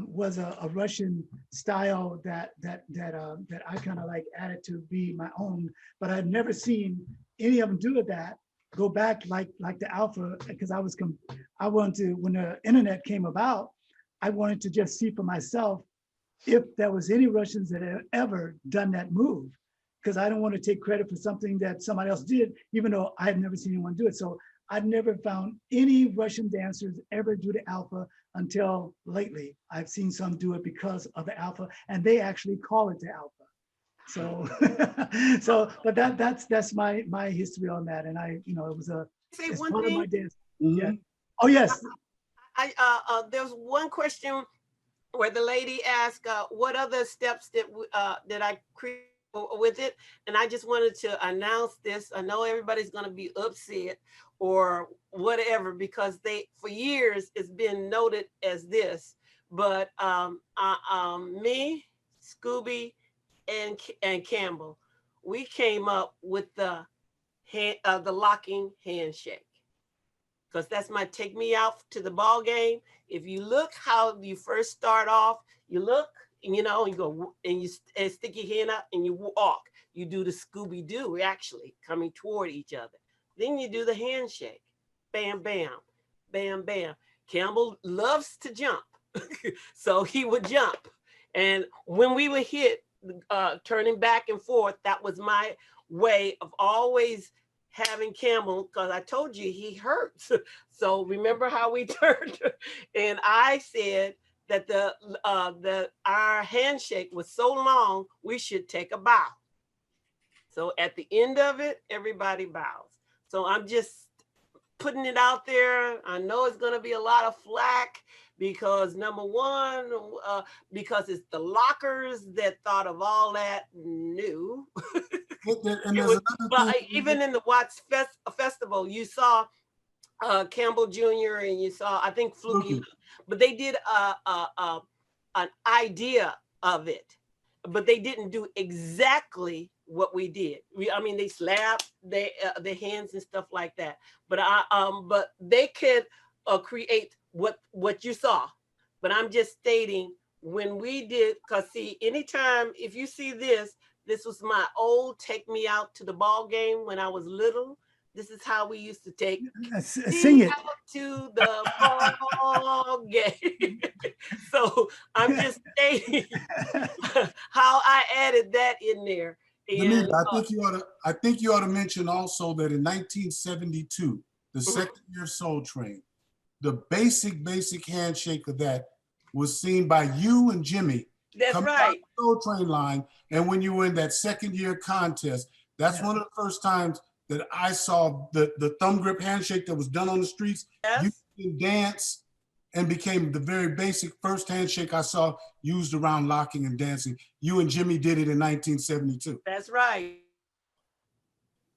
was a Russian style that I kind of like added to be my own, but I'd never seen any of them do that. Go back like the alpha, because I wanted to, when the internet came about, I wanted to just see for myself if there was any Russians that had ever done that move, because I don't want to take credit for something that somebody else did, even though I had never seen anyone do it. So I'd never found any Russian dancers ever do the alpha until lately. I've seen some do it because of the alpha, and they actually call it the alpha. So, but that's my history on that. And it was it's part of my dance. Mm-hmm. Yeah. Oh yes. There's one question where the lady asked, what other steps did I create with it? And I just wanted to announce this. I know everybody's going to be upset or whatever, because for years it's been noted as this, but me, Scooby, and Campbell, we came up with the locking handshake, because that's my take me out to the ball game. If you look how you first start off, you look, and you go and you stick your hand up and you walk. You do the Scooby Doo, actually coming toward each other. Then you do the handshake. Bam, bam, bam, bam. Campbell loves to jump. So he would jump. And when we would hit, turning back and forth, that was my way of always having Campbell, because I told you he hurts. So remember how we turned? And I said that our handshake was so long, we should take a bow. So at the end of it, everybody bows. So I'm just putting it out there. I know it's going to be a lot of flack because, number one, because it's the lockers that thought of all that new. Even in the Watts Festival, you saw Campbell Jr. and you saw, I think, Fluky, but they did an idea of it, but they didn't do exactly what we did. They slapped their hands and stuff like that. But but they could create what you saw. But I'm just stating, when we did, because see, anytime, if you see this was my old take me out to the ball game when I was little. This is how we used to take sing it out to the ball game. So I'm just stating how I added that in there. And, I think you ought to mention also that in 1972, the second year Soul Train, the basic handshake of that was seen by you and Jimmy. That's coming right. out the Soul Train line, and when you were in that second year contest, that's one of the first times that I saw the thumb grip handshake that was done on the streets. Yes. You can dance and became the very basic first handshake I saw used around locking and dancing. You and Jimmy did it in 1972. That's right.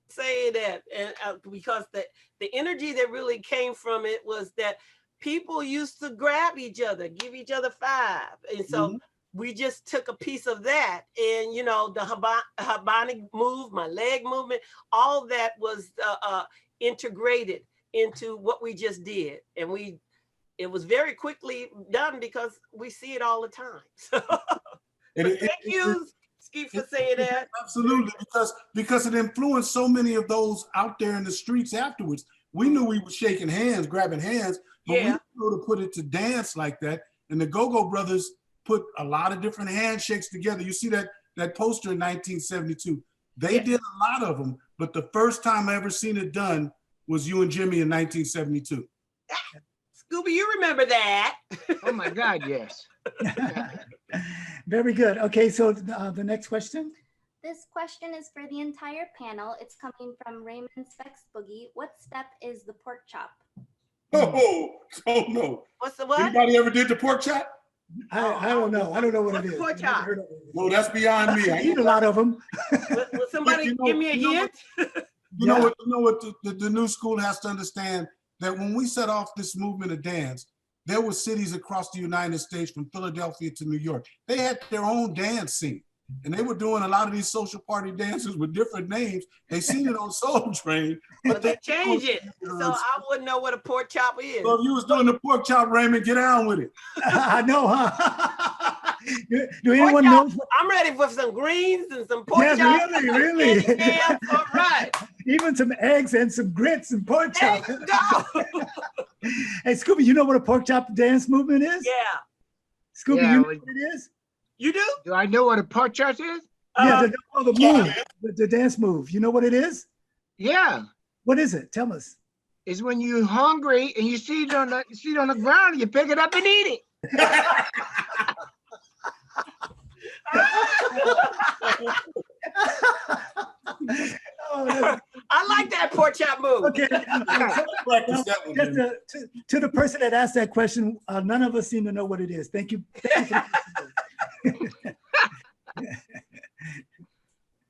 Say that, and because the energy that really came from it was that people used to grab each other, give each other five, and so we just took a piece of that, and you know, the Habani move, my leg movement, all that was integrated into what we just did, and it was very quickly done because we see it all the time. So thank you, Skeet, for saying that. Absolutely, because it influenced so many of those out there in the streets afterwards. We knew we were shaking hands, grabbing hands, but we knew to put it to dance like that. And the Go-Go Brothers put a lot of different handshakes together. You see that poster in 1972. They did a lot of them, but the first time I ever seen it done was you and Jimmy in 1972. Scooby, you remember that? Oh my God, yes. Very good. Okay, so the next question. This question is for the entire panel. It's coming from Raymond Specs Boogie. What step is the pork chop? Oh no. What's the what? Anybody ever did the pork chop? I don't know. I don't know what it is. Pork chop. No, that's beyond me. I eat a lot of them. Will somebody give me a hint? You know what the new school has to understand, that when we set off this movement of dance, there were cities across the United States from Philadelphia to New York. They had their own dance scene. And they were doing a lot of these social party dances with different names. They seen it on Soul Train. But they changed it. So I wouldn't know what a pork chop is. So if you was doing the pork chop, Raymond, get on with it. I know, huh? Do anyone know? I'm ready for some greens and some pork Yeah, chops. really. Yeah, all right. Even some eggs and some grits and pork There chop. you go. Hey, Scooby, you know what a pork chop dance movement is? Yeah. Scooby, Yeah, you know what it is? You do? Do I know what a pork chop is? Yeah, the move, the dance move. You know what it is? Yeah. What is it? Tell us. It's when you're hungry and you see it on the ground, you pick it up and eat it. Oh, I like that pork chop move. okay. Just to the person that asked that question, none of us seem to know what it is. Thank you.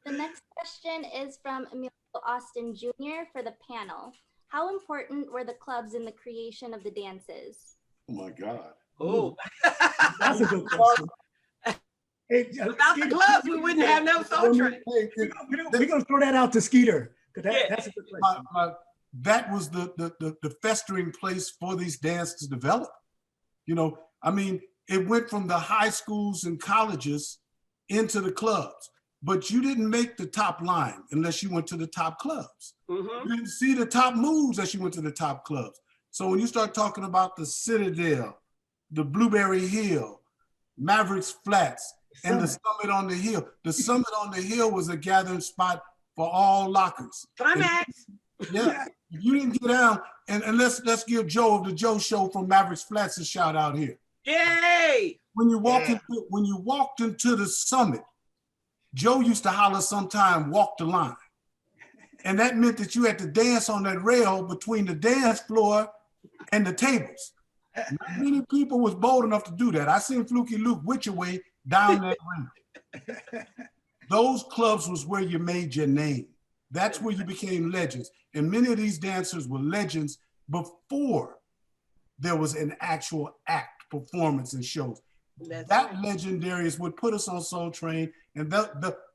The next question is from Emilio Austin Jr. for the panel. How important were the clubs in the creation of the dances? Oh my God. Oh, That's a good question. Hey, without the clubs, we wouldn't have no Soul Train. We're gonna throw that out to Skeeter. That's a good question. That was the festering place for these dances to develop. You know, I mean, it went from the high schools and colleges into the clubs, but you didn't make the top line unless you went to the top clubs. You didn't see the top moves as you went to the top clubs. So when you start talking about the Citadel, the Blueberry Hill, Mavericks Flats, and the Summit on the Hill was a gathering spot for all lockers. Climax. Yeah, if you didn't get down, and let's give Joe of the Joe Show from Mavericks Flats a shout out here. Yay! When you walked into the Summit, Joe used to holler sometime, "Walk the line," and that meant that you had to dance on that rail between the dance floor and the tables. Not many people was bold enough to do that. I seen Fluky Luke which way down that rail. Those clubs was where you made your name. That's where you became legends. And many of these dancers were legends before there was an actual act, performance, and shows. That legendary is what put us on Soul Train, and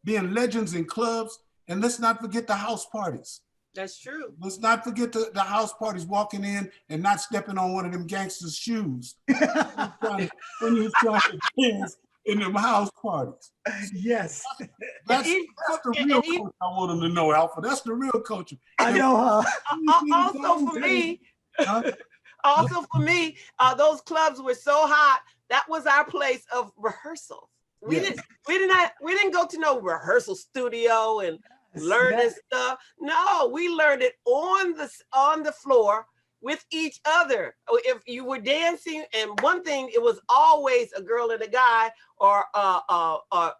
being legends in clubs. And let's not forget the house parties. That's true. Let's not forget the house parties, walking in and not stepping on one of them gangsters' shoes when you're trying to dance in them house parties. Yes. That's the real culture I want them to know, Alpha. That's the real culture. I know. Also for me, those clubs were so hot. That was our place of rehearsals. We didn't go to no rehearsal studio and learn this stuff. No, we learned it on the floor with each other. If you were dancing, and one thing, it was always a girl and a guy, or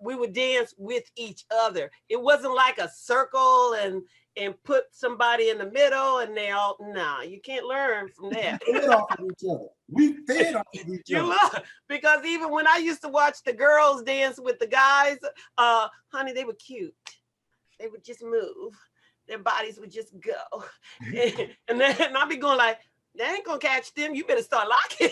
we would dance with each other. It wasn't like a circle and and put somebody in the middle and they all, nah, you can't learn from that. We fed off of each other. We fed off of each You other. look, because even when I used to watch the girls dance with the guys, honey, they were cute. They would just move. Their bodies would just go. And then I'd be going like, they ain't gonna catch them. You better start locking.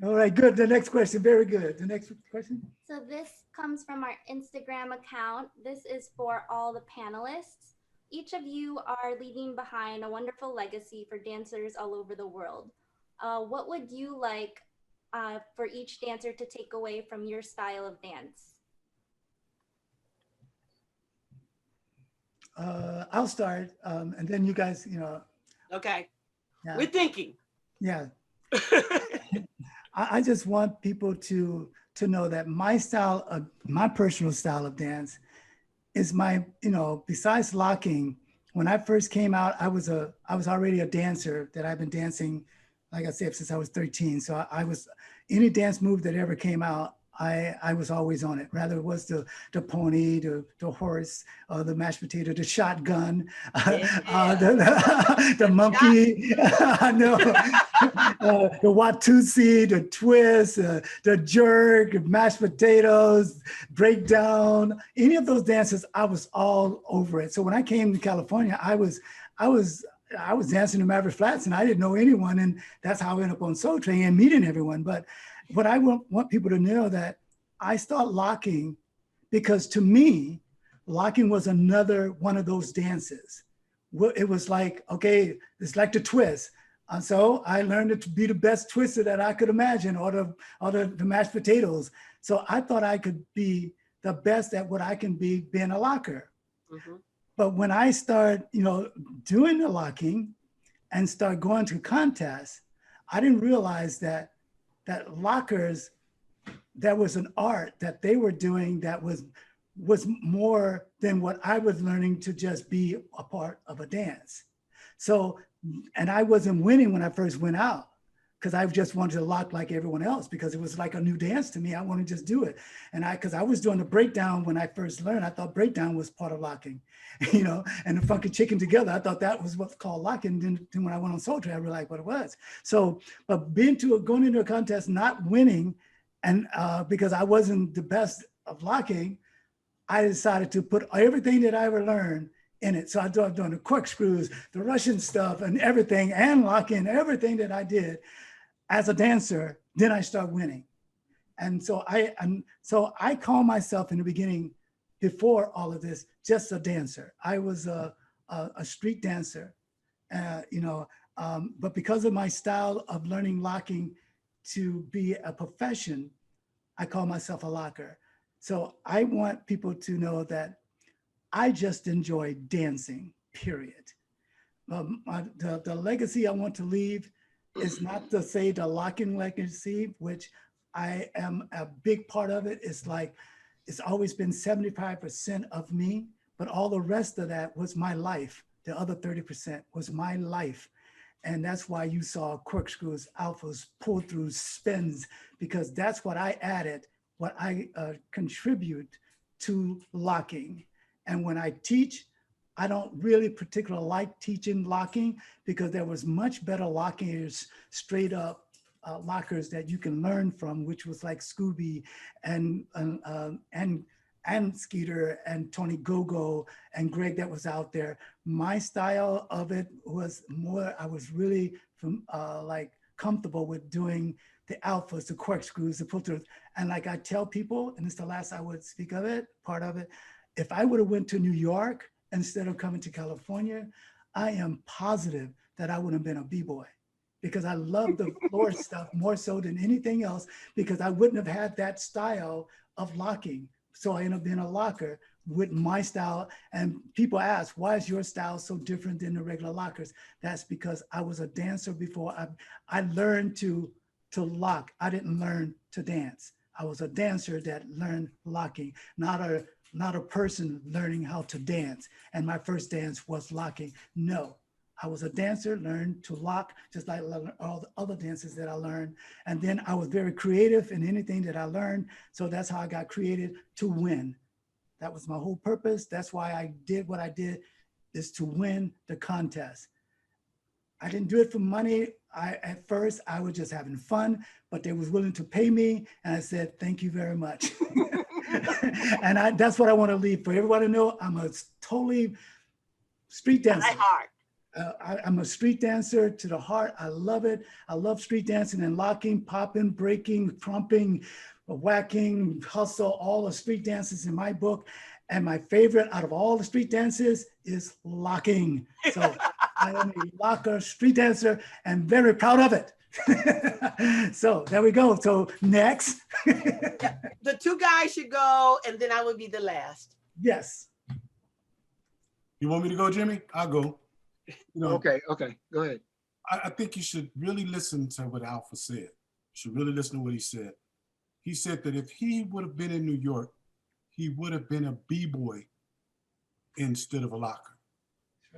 All right, good. The next question, very good. The next question. So this comes from our Instagram account. This is for all the panelists. Each of you are leaving behind a wonderful legacy for dancers all over the world. What would you like for each dancer to take away from your style of dance? I'll start, and then you guys, you know. Okay, Yeah. we're thinking. Yeah. I just want people to know that my style, my personal style of dance is my, you know, besides locking, when I first came out, I was already a dancer that I've been dancing, like I said, since I was 13. So I was, any dance move that ever came out, I was always on it. Rather it was the pony, the horse, the mashed potato, the shotgun, the monkey, I know, the Watusi, the twist, the jerk, mashed potatoes, breakdown, any of those dances, I was all over it. So when I came to California, I was dancing in Maverick Flats and I didn't know anyone. And that's how I ended up on Soul Train and meeting everyone. But what I want people to know that I started locking because to me, locking was another one of those dances. It was like, okay, it's like the twist. And so I learned to be the best twister that I could imagine, or the mashed potatoes. So I thought I could be the best at what I can be being a locker. Mm-hmm. But when I start, you know, doing the locking and start going to contests, I didn't realize that lockers, that was an art that they were doing that was more than what I was learning to just be a part of a dance. So, and I wasn't winning when I first went out because I just wanted to lock like everyone else because it was like a new dance to me. I wanted to just do it. And because I was doing the breakdown when I first learned, I thought breakdown was part of locking, you know, and the funky chicken together. I thought that was what's called locking. Then when I went on Soul Train, I realized what it was. So, but going into a contest, not winning, and because I wasn't the best of locking, I decided to put everything that I ever learned in it. So I started doing the corkscrews, the Russian stuff and everything, and locking, everything that I did as a dancer. Then I started winning. And so I call myself in the beginning, before all of this, just a dancer. I was a street dancer, you know, but because of my style of learning locking to be a profession, I call myself a locker. So I want people to know that I just enjoy dancing, period. The legacy I want to leave is not to say the locking legacy, which I am a big part of it. It's like, it's always been 75% of me, but all the rest of that was my life. The other 30% was my life. And that's why you saw corkscrews, alphas, pull throughs, spins, because that's what I added, what I contribute to locking. And when I teach, I don't really particularly like teaching locking because there was much better lockers, straight up lockers that you can learn from, which was like Scooby and Skeeter and Tony Gogo and Greg that was out there. My style of it was more, I was really like comfortable with doing the alphas, the corkscrews, the pull throughs. And like I tell people, and it's the last I would speak of it, part of it, if I would have went to New York instead of coming to California, I am positive that I would have been a B-boy because I love the floor stuff more so than anything else because I wouldn't have had that style of locking. So I ended up being a locker with my style. And people ask, why is your style so different than the regular lockers? That's because I was a dancer before. I learned to lock. I didn't learn to dance. I was a dancer that learned locking, not a person learning how to dance. And my first dance was locking. No, I was a dancer, learned to lock, just like all the other dances that I learned. And then I was very creative in anything that I learned. So that's how I got created to win. That was my whole purpose. That's why I did what I did, is to win the contest. I didn't do it for money. At first I was just having fun, but they was willing to pay me. And I said, thank you very much. And that's what I want to leave for everyone to know. I'm a totally street dancer. My heart. I'm a street dancer to the heart. I love it. I love street dancing and locking, popping, breaking, trumping, whacking, hustle, all the street dances in my book. And my favorite out of all the street dances is locking. So I am a locker street dancer and very proud of it. So there we go. So next. The two guys should go, and then I would be the last. Yes. You want me to go, Jimmy? I'll go. You know, Okay, go ahead. I think you should really listen to what Alpha said. You should really listen to what he said. He said that if he would have been in New York, he would have been a b-boy instead of a locker,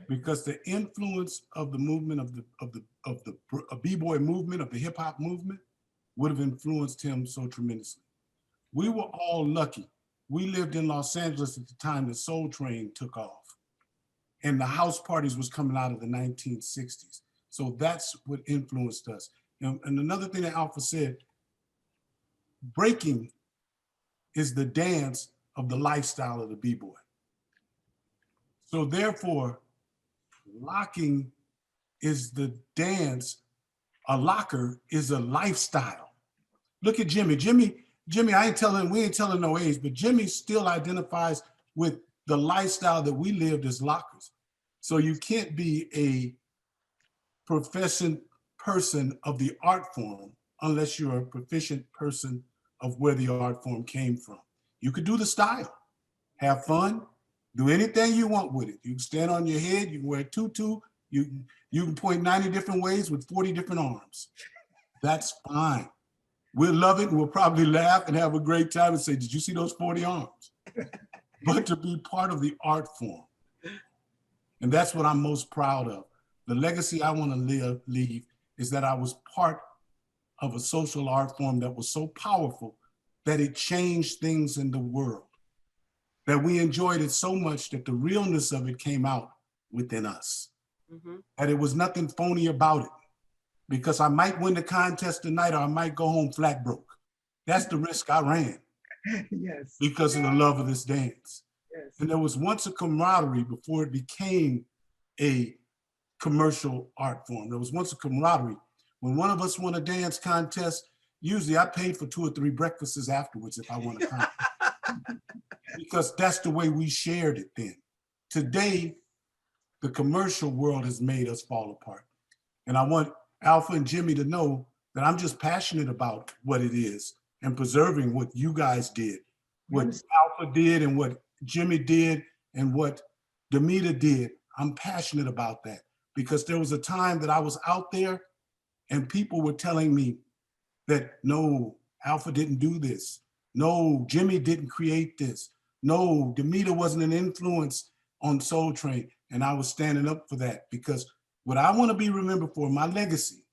because the influence of the movement of the b-boy movement, of the hip hop movement, would have influenced him so tremendously. We were all lucky. We lived in Los Angeles at the time the Soul Train took off, and the house parties was coming out of the 1960s. So that's what influenced us. And another thing that Alpha said, breaking is the dance of the lifestyle of the b-boy. So therefore, locking is the dance. A locker is a lifestyle. Look at Jimmy. Jimmy, we ain't telling no age, but Jimmy still identifies with the lifestyle that we lived as lockers. So you can't be a proficient person of the art form unless you're a proficient person of where the art form came from. You could do the style, have fun, do anything you want with it. You can stand on your head, you can wear a tutu, you can point 90 different ways with 40 different arms. That's fine. We'll love it and we'll probably laugh and have a great time and say, did you see those 40 arms? But to be part of the art form. And that's what I'm most proud of. The legacy I want to leave is that I was part of a social art form that was so powerful that it changed things in the world, that we enjoyed it so much that the realness of it came out within us. Mm-hmm. That it was nothing phony about it, because I might win the contest tonight or I might go home flat broke. That's the risk I ran. Yes. Because of the love of this dance. Yes. And there was once a camaraderie before it became a commercial art form. There was once a camaraderie. When one of us won a dance contest, usually I paid for 2 or 3 breakfasts afterwards if I won a contest. Because that's the way we shared it then. Today, the commercial world has made us fall apart. And I want Alpha and Jimmy to know that I'm just passionate about what it is and preserving what you guys did, what Alpha did and what Jimmy did and what Damita did. I'm passionate about that, because there was a time that I was out there and people were telling me that, no, Alpha didn't do this. No, Jimmy didn't create this. No, Damita wasn't an influence on Soul Train. And I was standing up for that, because what I want to be remembered for, my legacy,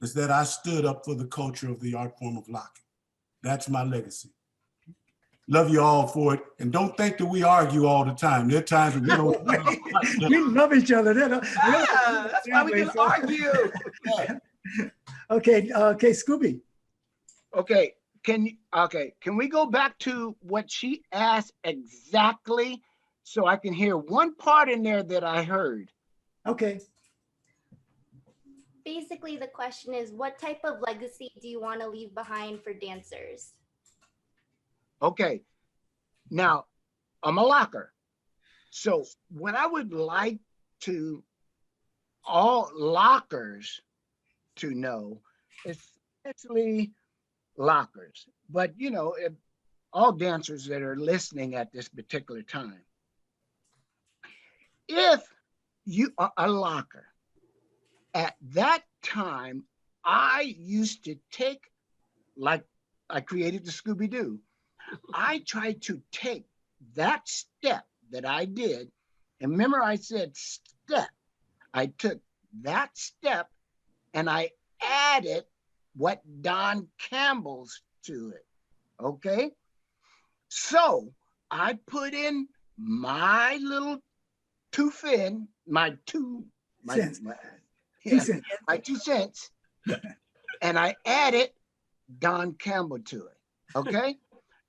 is that I stood up for the culture of the art form of locking. That's my legacy. Love you all for it. And don't think that we argue all the time. There are times when we don't. We love each other. That's why we can argue. Okay, Scooby. Okay, can we go back to what she asked exactly, so I can hear one part in there that I heard? Okay. Basically, the question is, what type of legacy do you want to leave behind for dancers? Okay, now I'm a locker. So what I would like to all lockers to know, especially lockers, but you know, all dancers that are listening at this particular time, if you are a locker, at that time, I used to take, like I created the Scoo B Doo, I tried to take that step that I did, and remember I said step, I took that step and I added what Don Campbell's to it, okay? So I put in my little two fin, my two, my, Cents. my, 2 yeah, cents. my 2 cents, and I added Don Campbell to it. Okay.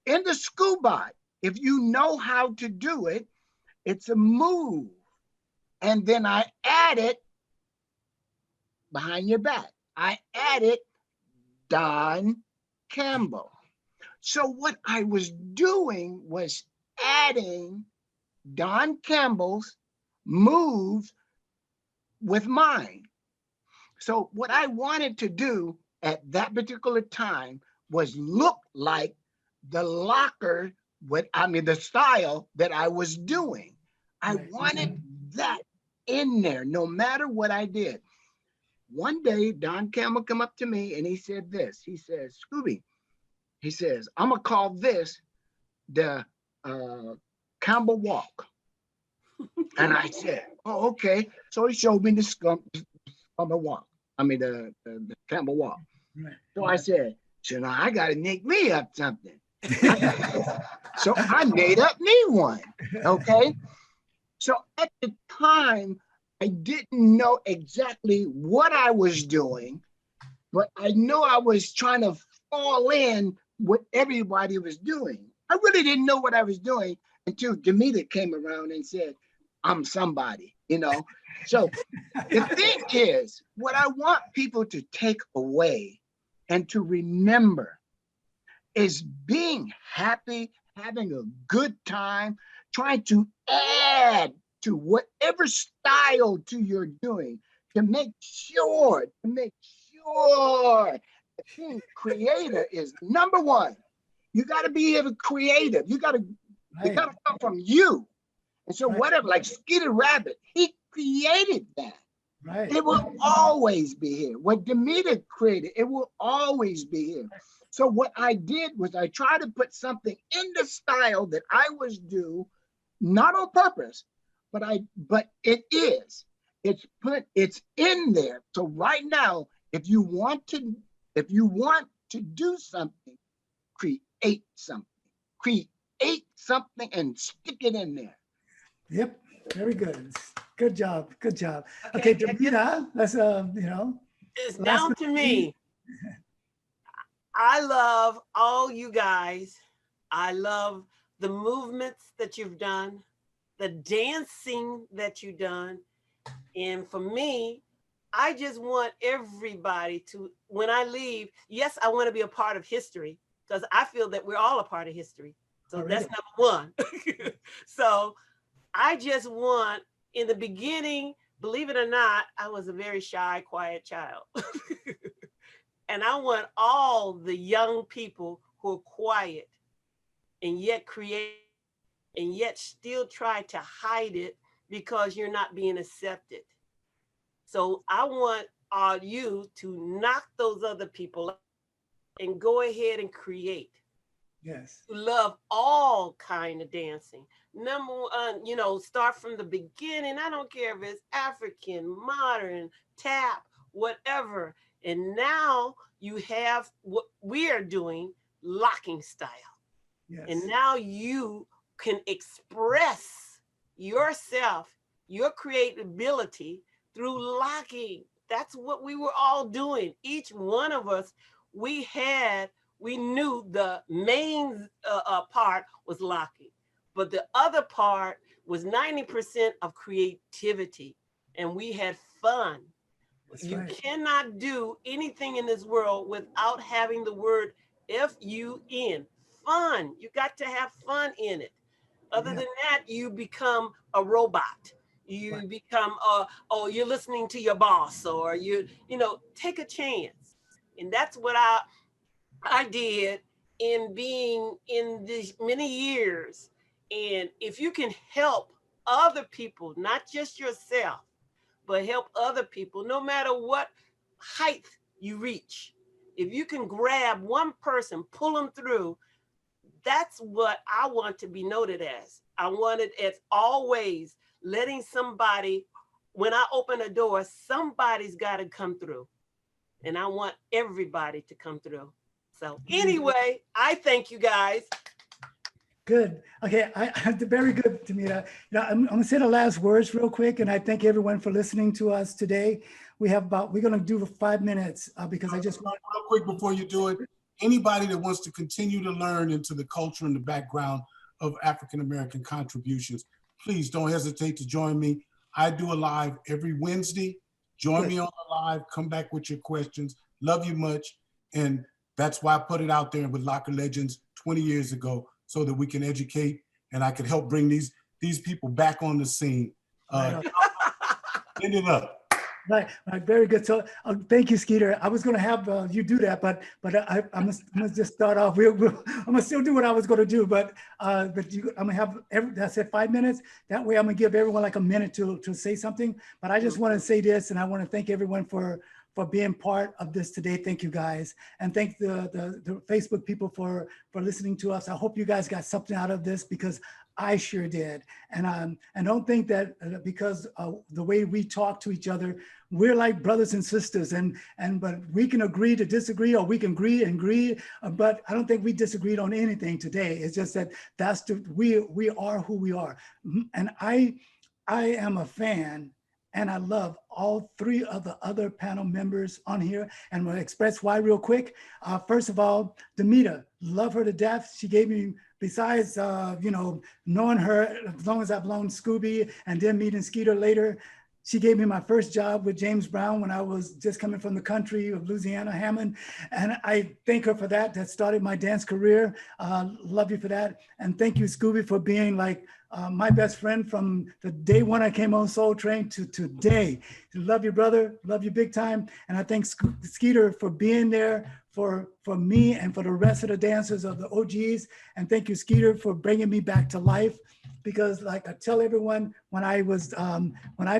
In the Scoobot, if you know how to do it, it's a move. And then I added behind your back, I added Don Campbell. So what I was doing was adding Don Campbell's moves with mine. So what I wanted to do at that particular time was look like the locker, the style that I was doing. I Right. wanted that in there, no matter what I did. One day, Don Campbell come up to me and he said this. He says, Scooby, he says, I'm gonna call this the Campbell Walk. And I said, oh, okay. So he showed me the Campbell Walk. The Campbell Walk. Right. So I said, so now I gotta make me up something. So I made up me one. Okay. So at the time, I didn't know exactly what I was doing, but I know I was trying to fall in what everybody was doing. I really didn't know what I was doing until Damita came around and said, I'm somebody, So the thing is, what I want people to take away and to remember is being happy, having a good time, trying to add to whatever style to you're doing to make sure being creative is number one. You got to be able to creative. It got to come from you. And so whatever, like Skeeter Rabbit, he created that. Right. It will always be here. What Damita created, it will always be here. So what I did was I tried to put something in the style that I was due, not on purpose, but it is. It's in there. So right now, if you want to do something, create something. Create something and stick it in there. Yep. Very good. Good job. Good job. Okay, Damita, that's It's down to me. I love all you guys. I love the movements that you've done, the dancing that you've done. And for me, I just want everybody to, when I leave, yes, I want to be a part of history because I feel that we're all a part of history. So that's number one. So I just want, in the beginning, believe it or not, I was a very shy, quiet child. And I want all the young people who are quiet and yet create and yet still try to hide it because you're not being accepted. So I want all you to knock those other people out and go ahead and create. Yes. Love all kind of dancing. Number one, start from the beginning. I don't care if it's African, modern, tap, whatever. And now you have what we are doing, locking style. Yes. And now you can express yourself, your creativity through locking. That's what we were all doing. Each one of us, we knew the main part was locking, but the other part was 90% of creativity, and we had fun. You cannot do anything in this world without having the word F-U-N, fun. You got to have fun in it. Other than that, you become a robot. You become, you're listening to your boss, or take a chance. And that's what I did in being in these many years. And if you can help other people, not just yourself, but help other people, no matter what height you reach, if you can grab one person, pull them through, that's what I want to be noted as. I want it as always letting somebody, when I open a door, somebody's got to come through. And I want everybody to come through. So anyway, I thank you guys. Good. Okay, very good, Damita. I'm gonna say the last words real quick, and I thank everyone for listening to us today. We're gonna do 5 minutes because I just want. Real quick before you do it, anybody that wants to continue to learn into the culture and the background of African-American contributions, please don't hesitate to join me. I do a live every Wednesday. Join me on the live, come back with your questions. Love you much. And that's why I put it out there with Locker Legends 20 years ago, so that we can educate and I can help bring these people back on the scene. End it up. Right, very good. So thank you, Skeeter. I was going to have you do that, but I'm gonna just start off. I'm gonna still do what I was going to do, but I'm gonna have I said 5 minutes. That way, I'm gonna give everyone like a minute to say something. But I just want to say this, and I want to thank everyone for being part of this today. Thank you guys, and thank the Facebook people for listening to us. I hope you guys got something out of this, because I sure did. And don't think that because the way we talk to each other, we're like brothers and sisters, but we can agree to disagree, or we can agree, but I don't think we disagreed on anything today. It's just that we are who we are. And I am a fan, and I love all 3 of the other panel members on here, and I'm gonna express why real quick. First of all, Damita, love her to death. She gave me, besides knowing her as long as I've known Scooby and then meeting Skeeter later, she gave me my first job with James Brown when I was just coming from the country of Louisiana, Hammond. And I thank her for that. That started my dance career. Love you for that. And thank you, Scooby, for being like my best friend from the day one I came on Soul Train to today. Love you, brother. Love you big time. And I thank Skeeter for being there for me and for the rest of the dancers of the OGs. And thank you, Skeeter, for bringing me back to life. Because like I tell everyone, when I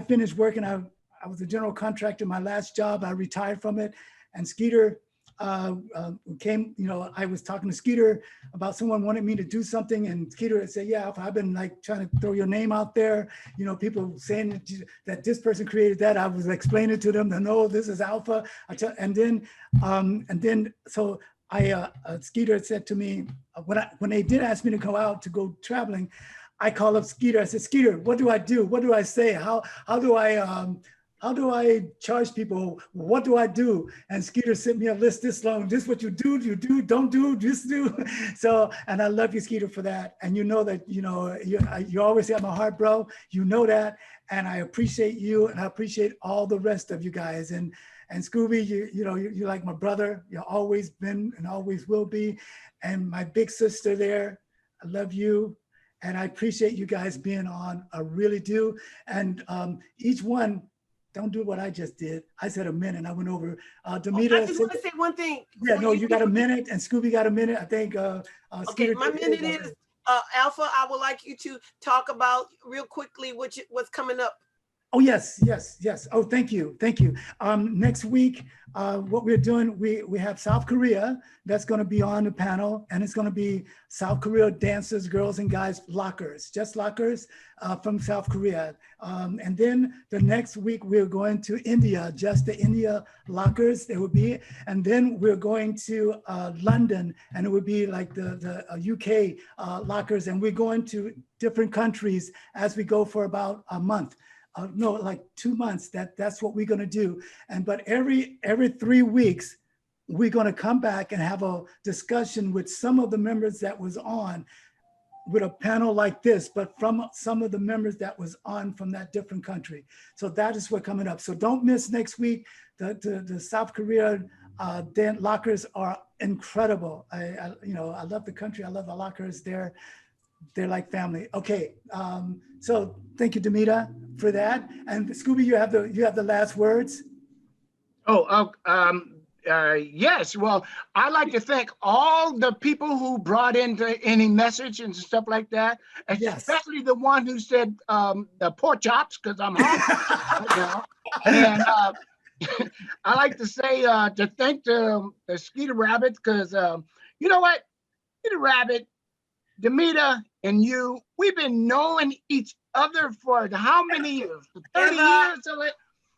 finished working, I was a general contractor. My last job, I retired from it. And Skeeter came, I was talking to Skeeter about someone wanted me to do something, and Skeeter had said, yeah, I've been like trying to throw your name out there, people saying that this person created that. I was explaining to them that, no, this is Alpha. So Skeeter had said to me, when they did ask me to go out to go traveling, I called up Skeeter. I said, Skeeter, what do I do? What do I say? How do I charge people? What do I do? And Skeeter sent me a list this long. This is what you do, don't do, just do. So, and I love you, Skeeter, for that. And you know that, you always have my heart, bro. You know that. And I appreciate you, and I appreciate all the rest of you guys. And Scooby, you're like my brother. You've always been and always will be. And my big sister there, I love you. And I appreciate you guys being on. I really do. And each one, don't do what I just did. I said a minute. I went over. Damita. I just want to say one thing. Yeah, no, you got a minute, and Scooby got a minute. I think. Okay, my minute is Alpha. I would like you to talk about real quickly what's coming up. Oh, yes. Oh, thank you. Next week, what we're doing, we have South Korea that's going to be on the panel, and it's going to be South Korea dancers, girls and guys, lockers, just lockers from South Korea. And then the next week, we're going to India, just the India lockers, there will be. And then we're going to London, and it would be like the UK lockers. And we're going to different countries as we go for about a month. No, like 2 months. That's what we're going to do. But every 3 weeks, we're going to come back and have a discussion with some of the members that was on, with a panel like this, but from some of the members that was on from that different country. So that is what's coming up. So don't miss next week. The South Korea lockers are incredible. I love the country. I love the lockers there. They're like family. Okay, so thank you, Damita, for that. And Scooby, you have the last words. Yes. Well, I'd like to thank all the people who brought in any message and stuff like that, especially the one who said the pork chops, because I'm hungry right now. And I like to say to thank the Skeeter Rabbit, because you know what, Skeeter Rabbit, Damita, and you, we've been knowing each other for how many years? 30 years.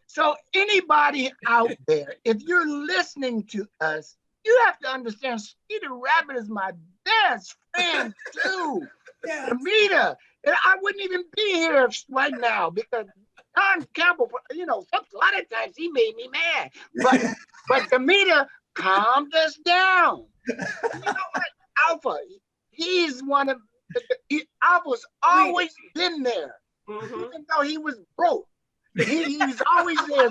So anybody out there, if you're listening to us, you have to understand Skeeter Rabbit is my best friend too. Yeah. Damita, and I wouldn't even be here right now because Don Campbell, you know, a lot of times he made me mad. But Damita calmed us down. You know what? Alpha, he's one of Alpha's always been there, even though he was broke. He's always there,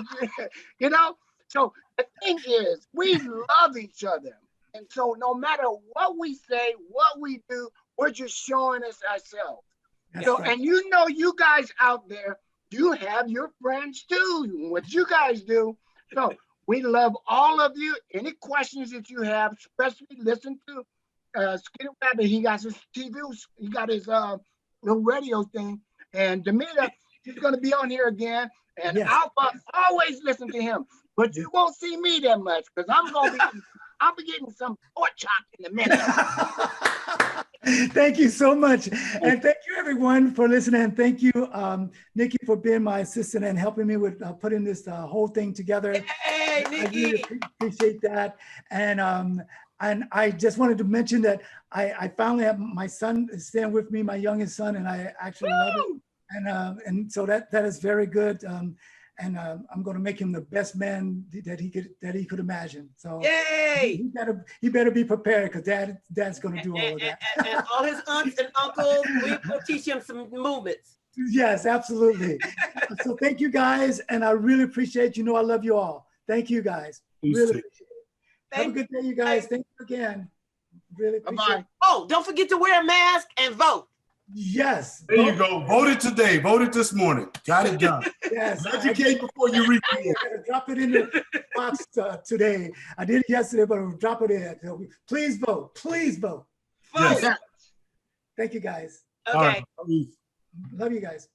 you know. So the thing is, we love each other, and so no matter what we say, what we do, we're just showing us ourselves. That's So, right. and you know, you guys out there, you have your friends too. What you guys do. So we love all of you. Any questions that you have, especially listen to Skeeter Rabbit. He got his TV. He got his little radio thing. And Damita, he's going to be on here again. And Yes. Alpha, always listen to him. But you won't see me that much because I'll be getting some pork chop in a minute. Thank you so much. And thank you everyone for listening. And thank you, Nikki, for being my assistant and helping me with putting this whole thing together. Hey, I Nikki. really appreciate that. And I just wanted to mention that I finally have my son staying with me, my youngest son, and I actually love it. And so that is very good. And I'm going to make him the best man that he could imagine. So Yay! he better be prepared because dad's going to do all of that. And all his aunts and uncles, we will teach him some movements. Yes, absolutely. So thank you guys, and I really appreciate. You know, I love you all. Thank you guys. Really appreciate it. Have a good day, you guys. Thank you again. Really appreciate it. Oh, don't forget to wear a mask and vote. Yes. There you go. Voted today. Voted this morning. Got it done. Yes. Educate before you read. I gotta drop it in the box today. I did it yesterday, but I'll drop it in. So please vote. Please vote. Vote. Yes. Thank you, guys. Okay. All right. Love you guys.